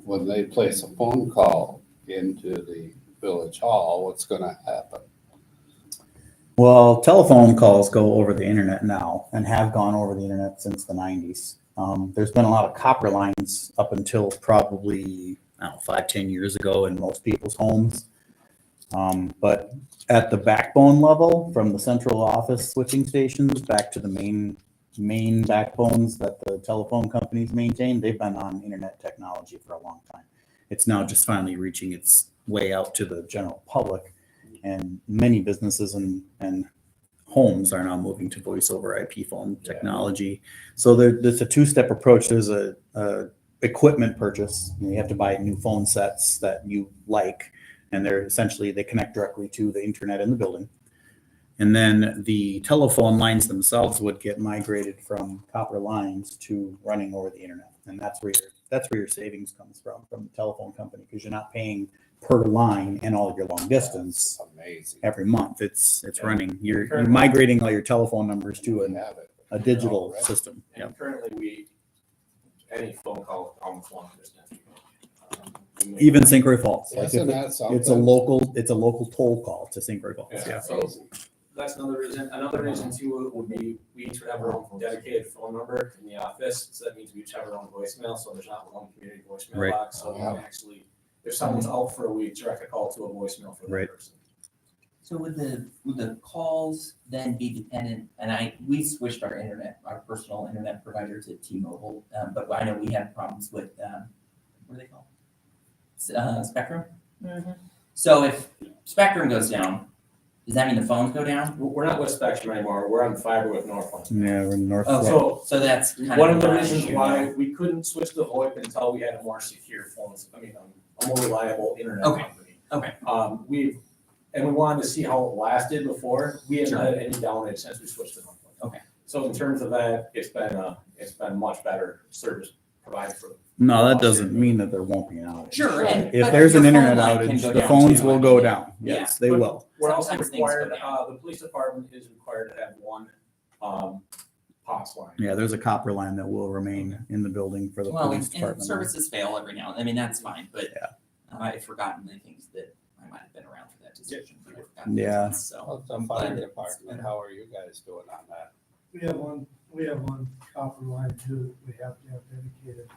when they place a phone call into the village hall, what's gonna happen? Well, telephone calls go over the internet now and have gone over the internet since the 90s. There's been a lot of copper lines up until probably 5-10 years ago in most people's homes. But at the backbone level, from the central office switching stations back to the main backbones that the telephone companies maintain, they've been on internet technology for a long time. It's now just finally reaching its way out to the general public, and many businesses and homes are now moving to voice over IP phone technology. So there's a two-step approach. There's a equipment purchase. You have to buy new phone sets that you like, and they connect directly to the internet in the building. And then the telephone lines themselves would get migrated from copper lines to running over the internet. And that's where your savings comes from the telephone company, because you're not paying per line and all of your long distance every month. It's running. You're migrating all your telephone numbers to a digital system. And currently any phone call almost long distance. Even St. Croix Falls. Like Isn't that it's something? a local toll call to St. Croix Falls. Yeah. So that's another reason. Another reason too would be we each would have our own dedicated phone number in the office. So that means we each have our own voicemail. So there's not one community voicemail box. So we can actually, if someone's out for a week, direct a call to a voicemail for that person. So would the calls then be dependent, and we switched our personal internet provider to T-Mobile, but I know we had problems with, what are they called? Spectrum? Mm-hmm. So if Spectrum goes down, does that mean the phones go down? We're not with Spectrum anymore. We're on fiber with Northland. Yeah, we're in North. Oh, so that's kind one of of the my reasons issue. why we couldn't switch to VoIP until we had a more secure phones. A more reliable internet company. Okay. We wanted to see how it lasted before. We haven't had any downage since we switched to Northland. Okay. So in terms of that, it's been much better service provided for. No, that doesn't mean that there won't be an outage. Sure. If there's an your internet phone line can outage, go the down phones too. will go down. Yeah. Yes, they But will. We're also Sometimes things go required, down. the police department is required to have one POTS line. Yeah, there's a copper line that will remain in the building for the Well, police and department. services fail every now and then. I mean, that's fine, but Yeah. I've forgotten the things that I might have been around for that decision. But I've forgotten Yeah. things, So. Well, the fire department, how are you guys doing on that? We have one copper line too, we have to have dedicated.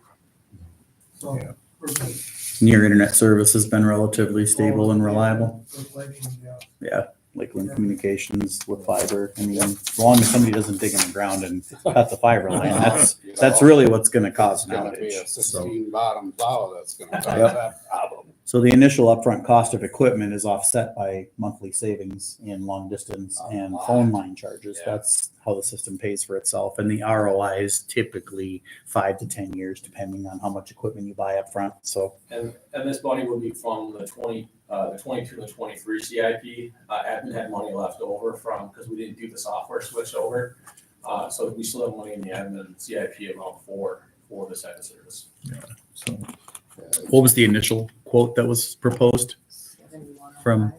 So Yeah. we're good. Your internet service has been relatively stable and reliable. With Lakeland, yeah. Yeah, Lakeland Communications with fiber. I mean, as long as somebody doesn't dig in the ground and cut the fiber line, that's really what's going to cause It's an gonna be a outage. So, 16 bottom plow that's gonna cause Yep. that problem. so the initial upfront cost of equipment is offset by monthly savings in long distance and phone line charges. Yeah. That's how the system pays for itself. And the ROI is typically 5 to 10 years, depending on how much equipment you buy up front. So And this money would be from the 22 and the 23 CIP. Admin had money left over because we didn't do the software switch over. So we still have money in the admin CIP amount for the second service. So what was the initial quote that was proposed from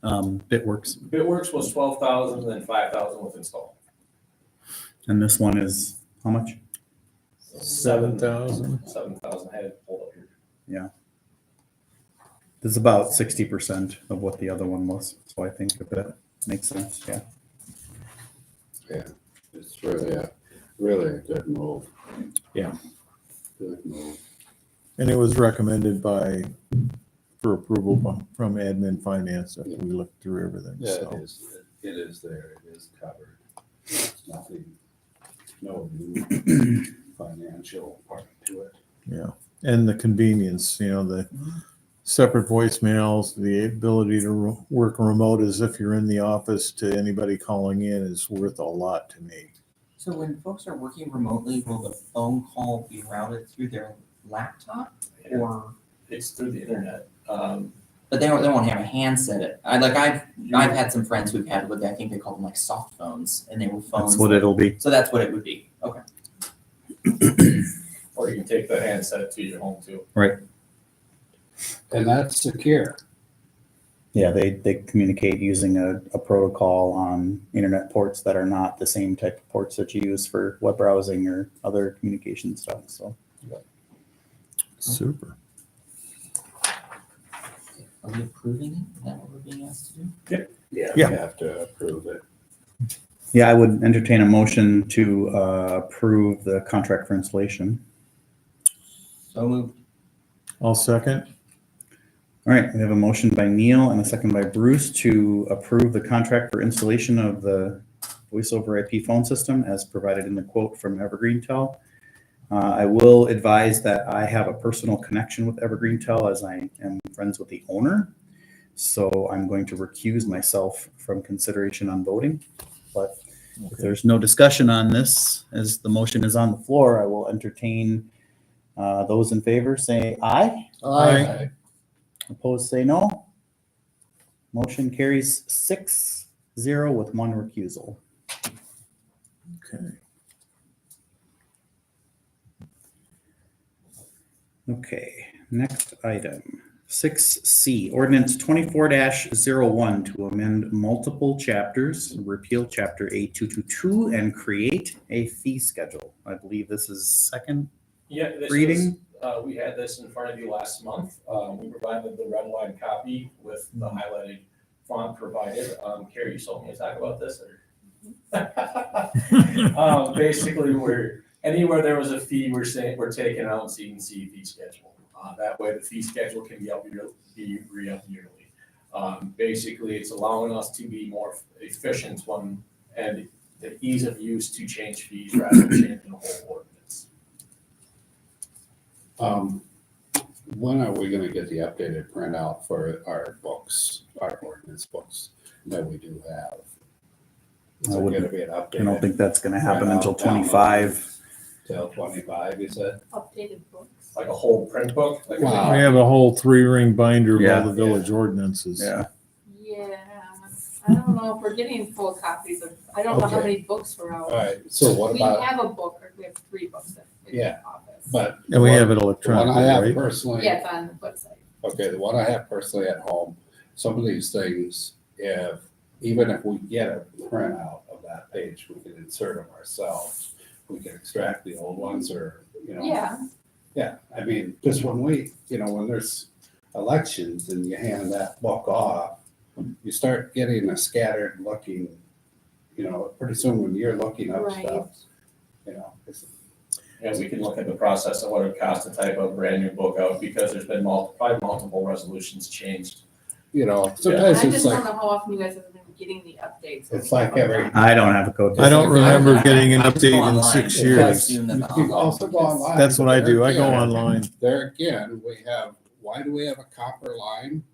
Bitworks? Bitworks was 12,000, then 5,000 with install. And this one is how much? 7,000. 7,000. I had it pulled up here. Yeah. This is about 60% of what the other one was. So I think if that makes sense, yeah. Yeah, it's It's really a good move. Yeah. Good move. And it was recommended for approval from admin finance after we looked through everything, Yeah, so. it is there, it is covered. There's nothing, no new financial part to it. Yeah, and the convenience, the separate voicemails, the ability to work remote as if you're in the office to anybody calling in is worth a lot to me. So when folks are working remotely, will the phone call be routed through their laptop or? It's through the internet. But they won't have a handset. I've had some friends who've had what I think they call them like soft phones, and they were phones. That's what it'll be. So that's what it would be. Okay. Or you can take the handset to your home too. Right. And that's secure. Yeah, they communicate using a protocol on internet ports that are not the same type of ports that you use for web browsing or other communication stuff. So. Super. Are we approving it? Is that what we're being asked to do? Yeah. Yeah. We have to approve it. Yeah, I would entertain a motion to approve the contract for installation. So moved. I'll second. All right, we have a motion by Neil and a second by Bruce to approve the contract for installation of the voice over IP phone system as provided in the quote from EvergreenTel. I will advise that I have a personal connection with EvergreenTel as I am friends with the owner. So I'm going to recuse myself from consideration on voting. But if there's no discussion on this, as the motion is on the floor, I will entertain those in favor say aye. Aye. Opposed, say no. Motion carries 6-0 with one recusal. Okay. Okay, next item, 6C, ordinance 24-01 to amend multiple chapters, repeal chapter A222 and create a fee schedule. I believe this is second Yeah, this reading. was, we had this in front of you last month. We provided the red line copy with the highlighted font provided. Carrie, you told me to talk about this or? Basically, anywhere there was a fee, we're taking out so you can see fee schedule. That way the fee schedule can be re-upped yearly. Basically, it's allowing us to be more efficient and the ease of use to change fees rather than changing the whole ordinance. When are we gonna get the updated printout for our books, our ordinance books that we do have? Is I it wouldn't- gonna be an updated? I don't think that's gonna happen until Printout, 25. Till 25, you said? Updated books. Like a whole print book? Like Wow. We have a whole 3-ring binder of Yeah. all the village ordinances. Yeah, Yeah, I don't know if we're getting full copies of, I don't know how Okay. many books we're out. All right, so what We about, have a book, or we have 3 books in the Yeah. office. but. And we have it The one electronically, I have right? personally. Yeah, it's on the website. Okay, the one I have personally at home, some of these things, even if we get a printout of that page, we can insert them ourselves. We can extract the old ones or, Yeah, Yeah, I mean, just when when there's elections and you hand that book off, you start getting a scattered looking, pretty soon when you're looking up Right. stuff, it's. And we can look at the process of what it would cost to type a brand new book out because there's been probably multiple resolutions changed. Sometimes I it's just don't like, know how often you guys have been getting the updates. it's like every. I don't have a code. I don't remember getting an I just go update in online. 6 I years. assume that the You online also go book is- online. That's what I do. I go There again- online. There again, why do we have a copper line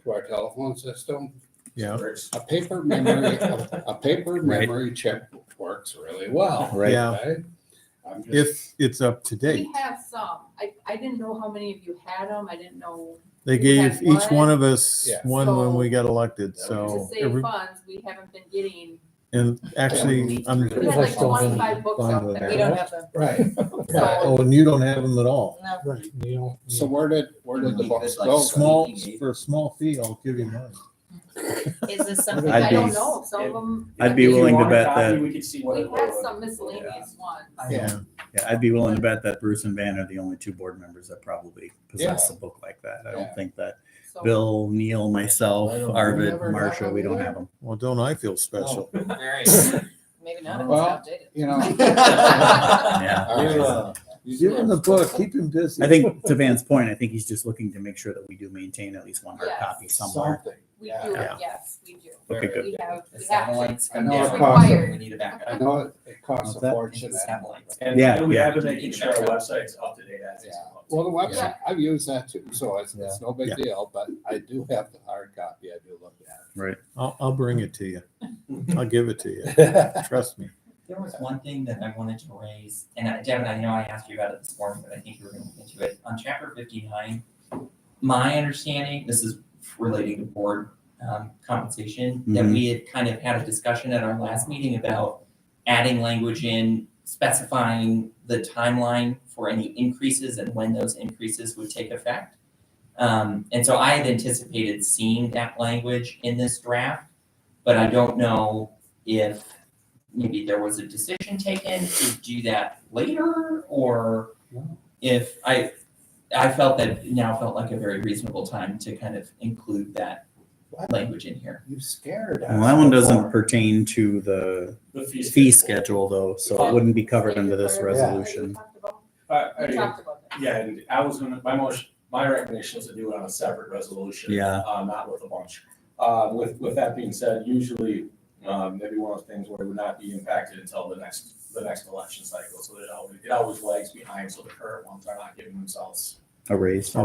to our telephone system? Yeah. A paper memory, a paper Right. memory chip works really well. Right. Yeah. Right? I'm just, If it's up to date. We have some. I didn't know how many of you had them. I didn't know. They We gave had each one of us Yeah. one when we got elected, To so. save funds, we haven't been getting, And actually, we I'm. had like 25 books Fine out with there. that. We don't have them. right. Oh, and you don't have them at all. No. Right, you know. So where did the books It's like go? Small, for a small fee, I'll give you mine. Is this something, I'd I don't be- know. Some of them. I'd be If you willing to want a bet copy, that- We could see what We it had was. some miscellaneous ones. Yeah. Yeah, I'd be willing to bet that Bruce and Van are the only 2 board members that probably possess a book like that. I Yeah. don't think that So- Bill, Neil, myself, I don't- Arvid, never got Marcia, one we don't either. have them. Well, don't I feel special? Very. Maybe I That one's Well, outdated. you know. Yeah. Give him the book, keep him busy. I think to Van's point, I think he's just looking to make sure that we do maintain at least one hard Yes. copy somewhere. Something. We Yeah. do, Yeah. yes, we do. Okay, good. We have, The we have to. satellites I come know down. it costs- We need a backup. I know it costs What's a that? fortune. Satellites. And Yeah, we yeah. have been making sure our website's up to date as it's. Well, the website, I've used that too, so it's no big Yeah. deal, but I do have the hard copy. I do look Right. I'll bring it to you. I'll give it to you. at it. Trust me. There was one thing that I wanted to raise, and Devin, I know I asked you about it this morning, but I think you were going to get into it. On chapter 59, my understanding, this is relating to board compensation, that we had kind of had a discussion at our last meeting about adding language in specifying the timeline for any increases and when those increases would take effect. And so I had anticipated seeing that language in this draft, but I don't know if maybe there was a decision taken to do that later, or if I felt that now felt like a very reasonable time to kind of include that language in here. You scared us. Well, that one doesn't before. pertain to the The fee schedule though, so it wouldn't be covered under this Yeah. resolution. We talked about- I we talked about that. Yeah, and I was gonna, my recommendation was to do it on a separate resolution. Yeah. Not with a bunch. With that being said, usually, maybe one of the things where it would not be impacted until the next election cycle, so it always lags behind, so the current ones are not giving themselves. A raise.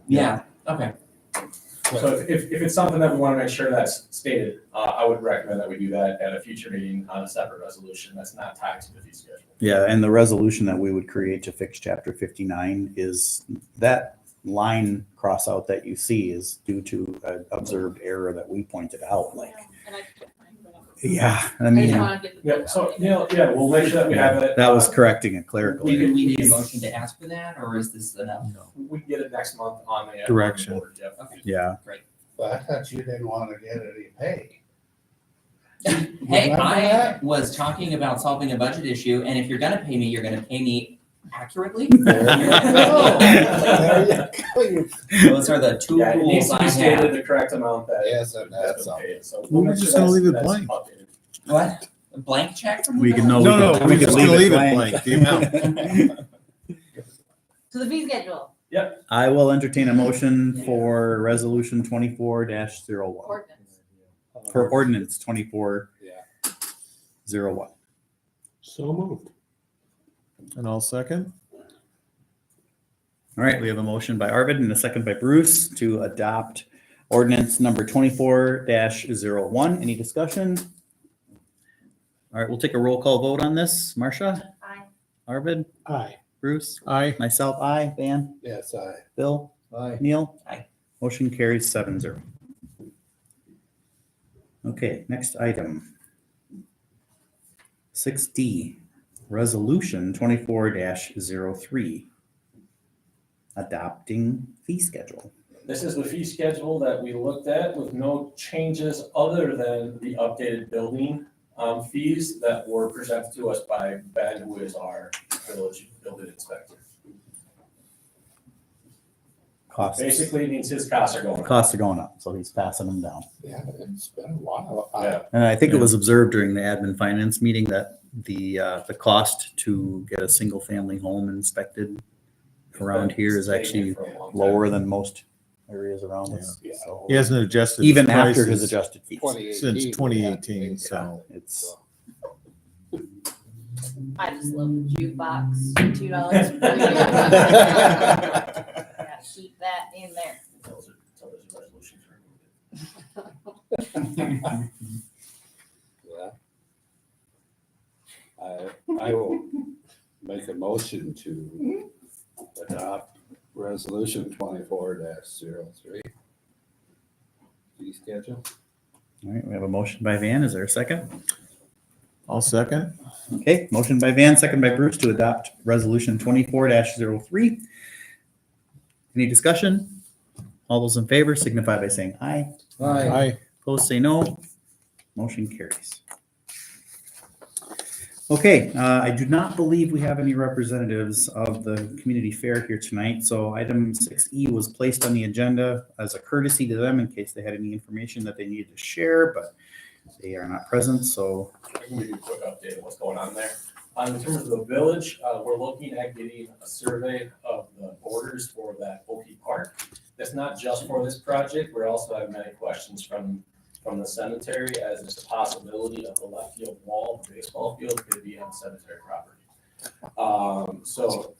Yeah, okay. So if it's something that we wanna make sure that's stated, I would recommend that we do that at a future meeting on a separate resolution that's not tied to the fee schedule. Yeah, and the resolution that we would create to fix chapter 59 is that line cross out that you see is due to an observed error that we pointed out, like, And I can't find it. yeah, I I mean, just wanna get the. Yeah, so, we'll make sure that we have it. that was correcting a clerical Do error. we need a motion to ask for that, or is this enough? We can get it next month on the. Direction. on the board, yep. Okay, Yeah, great. But I thought you didn't want to get any pay. Hey, Remember I that? was talking about solving a budget issue, and if you're gonna pay me, you're gonna pay me accurately. There you go. There you go. Those are the two Yeah, it needs rules to I be stated have. the correct amount that. Yes, and that's that's been all. paid, so Well, we're make just sure gonna leave it that's blank. updated. What? A blank check from we you can guys? know. No, we're just gonna leave it blank, the amount. To the fee schedule, I will entertain a motion for resolution 24-01, ordinance. for ordinance 24-01. Yeah. So moved. And I'll second. All right, we have a motion by Arvid and a second by Bruce to adopt ordinance number 24-01. Any discussion? All right, we'll take a roll call vote on this. Marcia? Aye. Arvid? Aye. Bruce? Aye. Myself, aye. Van? Yes, Bill? Aye. Neil? Aye. Motion carries 7-0. Okay, next item. 6D, resolution 24-03. Adopting fee schedule. This is the fee schedule that we looked at with no changes other than the updated building fees that were presented to us by Ben, who is our village building inspector. Costs. Basically means his costs are going up. Costs are going up, so he's passing them down. yeah, it's been a while. Yeah. And I think it was observed during the admin finance meeting that the cost to get a single family home inspected around here is actually For a long time. lower than most areas around us. Yeah. So He hasn't adjusted. even his after his prices adjusted fees, 2018. since we had 2018, to so. it's I just love the jukebox, $2 per year. Gotta keep that in there. Until there's a resolution to remove it. Yeah. I will make a motion to adopt resolution 24-03. Fee schedule. all right. We have a motion by Van. Is there a second? I'll second. Okay, motion by Van, second by Bruce to adopt resolution 24-03. Any discussion? All those in favor signify by saying aye. Aye. Opposed, say no. Motion carries. Okay, I do not believe we have any representatives of the community fair here tonight, so item 6E was placed on the agenda as a courtesy to them in case they had any information that they needed to share, but They are not present, so I can give you a quick update of what's going on there. In terms of the village, we're looking at getting a survey of the borders for that Oki Park. That's not just for this project. We also have many questions from the cemetery, as there's a possibility of the left field wall, the baseball field, could be on cemetery property. So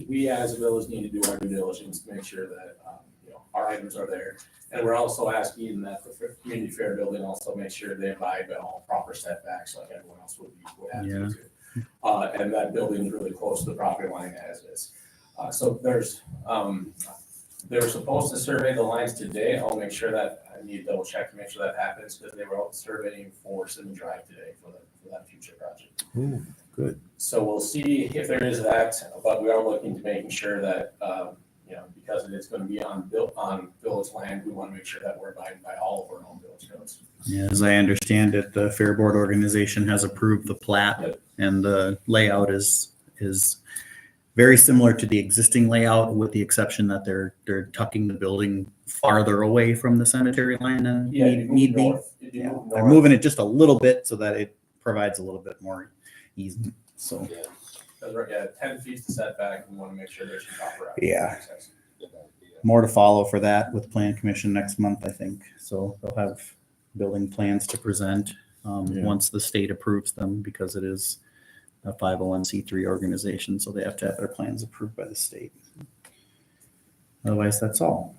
we as a village need to do our due diligence to make sure that, our items are there. And we're also asking that the community fair building also make sure they abide by all proper setbacks like everyone else would have to do. And that building is really close to the property line as is. So they were supposed to survey the lines today. I'll make sure that, I need to double check to make sure that happens, because they were out surveying for Cinnamon Drive today for that future project. Ooh, good. So we'll see if there is that, but we are looking to making sure that, because it is going to be on village land, we want to make sure that we're abiding by all of our own village codes. yeah, as I understand it, the Fair Board organization has approved the plat, and the layout is very similar to the existing layout, with the exception that they're tucking the building farther away from the cemetery line and need be. Yeah, they're moving it just a little bit so that it provides a little bit more easement. So Because we're at 10 feet to setback, we want to make sure there's some proper access. more to follow for that with Plan Commission next month, I think. So they'll have building plans to present once the state approves them, because it is a 501c3 organization, so they have to have their plans approved by the state. Otherwise, that's all.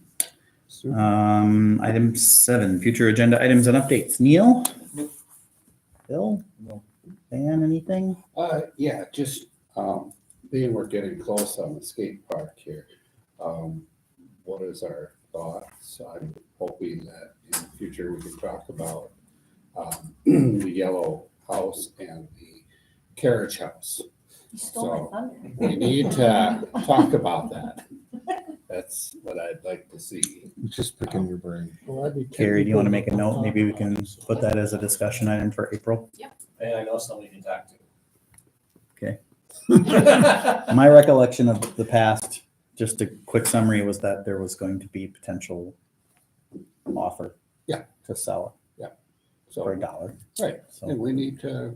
Item 7, future agenda items and updates. Neil? Bill? Dan, anything? Yeah, just, being we're getting close on the skate park here. What is our thoughts? I'm hoping that in the future we can talk about, the yellow house and the carriage house. You stole my thunder. We need to talk about that. That's what I'd like to see. Just picking your brain. Carrie, do you want to make a note? Maybe we can put that as a discussion item for April. And I know somebody you can talk to. Okay. My recollection of the past, just a quick summary, was that there was going to be potential offer. Yeah. To sell it. Yeah. For So, $1. right, So and we need to,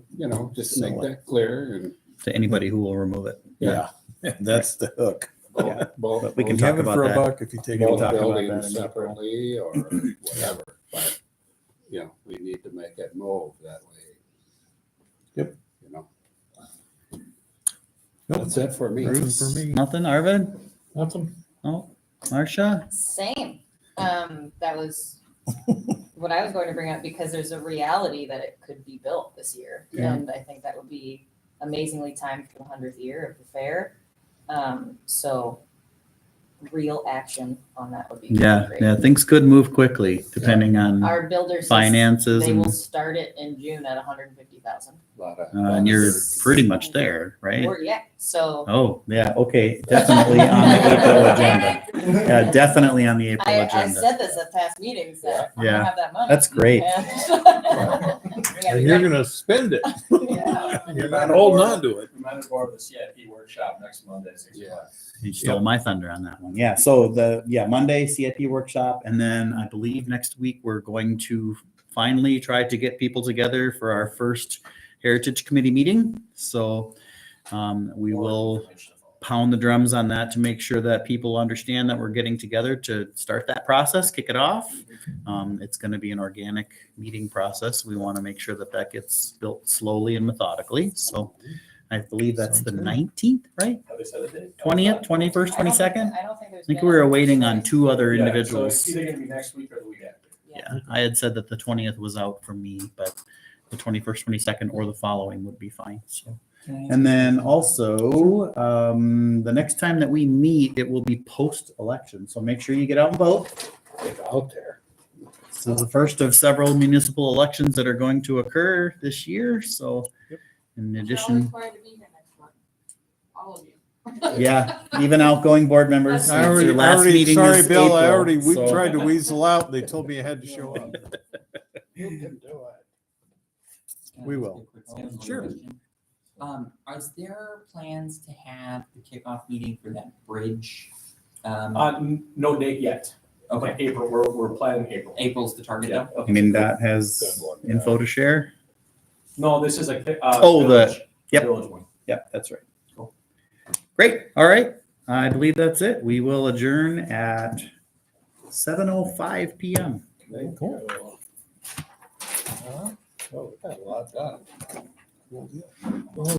just make Sell that clear and. to anybody who will remove it. Yeah, that's the hook. Yeah. Both, But we can You talk have it about for a that. buck if you take We'll it. talk both about that buildings in April. separately or whatever, but, we need to make it move that way. Yep. That's it for me. Nothing for me. Nothing, Arvid? Nothing. Oh, Marcia? Same. That was what I was going to bring up, because there's a reality that it could be built this year. Yeah. And I think that would be amazingly timed for the 100th year of the fair. So real action on that would be Yeah, great. yeah, things could move quickly depending on, Our builder says finances they will and- start it in June at 150,000. and you're pretty much there, right? Or so Oh, yeah, okay, definitely on the April agenda. Yeah, definitely on the April I agenda. said this at past meetings that I'm Yeah. gonna have that money. That's great. And you're gonna spend it. Yeah. You're not holding on to it. Reminder for the CIP workshop next Monday, 6 o'clock. You stole my thunder on that one. Yeah, so Monday CIP workshop, and then I believe next week we're going to finally try to get people together for our first Heritage Committee meeting. So we will pound the drums on that to make sure that people understand that we're getting together to start that process, kick it off. It's going to be an organic meeting process. We want to make sure that that gets built slowly and methodically. So I believe that's the 19th, right? Have they set a date? 20th, 21st, 22nd? I don't think there's I think been we were a- waiting on 2 other Yeah, so individuals. it's either gonna be next week or the week after. Yeah, I had said that the 20th was out for me, but the 21st, 22nd, or the following would be fine. So, and then also the next time that we meet, it will be post-election. So make sure you get out and vote. Get out there. So the first of several municipal elections that are going to occur this year. So, in addition, All of you. yeah, even outgoing board members. I It's already, your last meeting sorry, is Bill, April, we so- tried to weasel out. They told me I had to show up. You can do it. We will. Sure. Is there plans to have the kickoff meeting for that bridge? No date yet. Okay, Like April, we're planning April. April's the target Yeah. though? I mean, that has Good one, yeah. info to share. No, this is a. Oh, the- village- yep. Village one. Yep, that's right. Cool. Great. All right. I believe that's it. We will adjourn at 7:05 PM. Cool. Well, we got a lot done. Cool deal.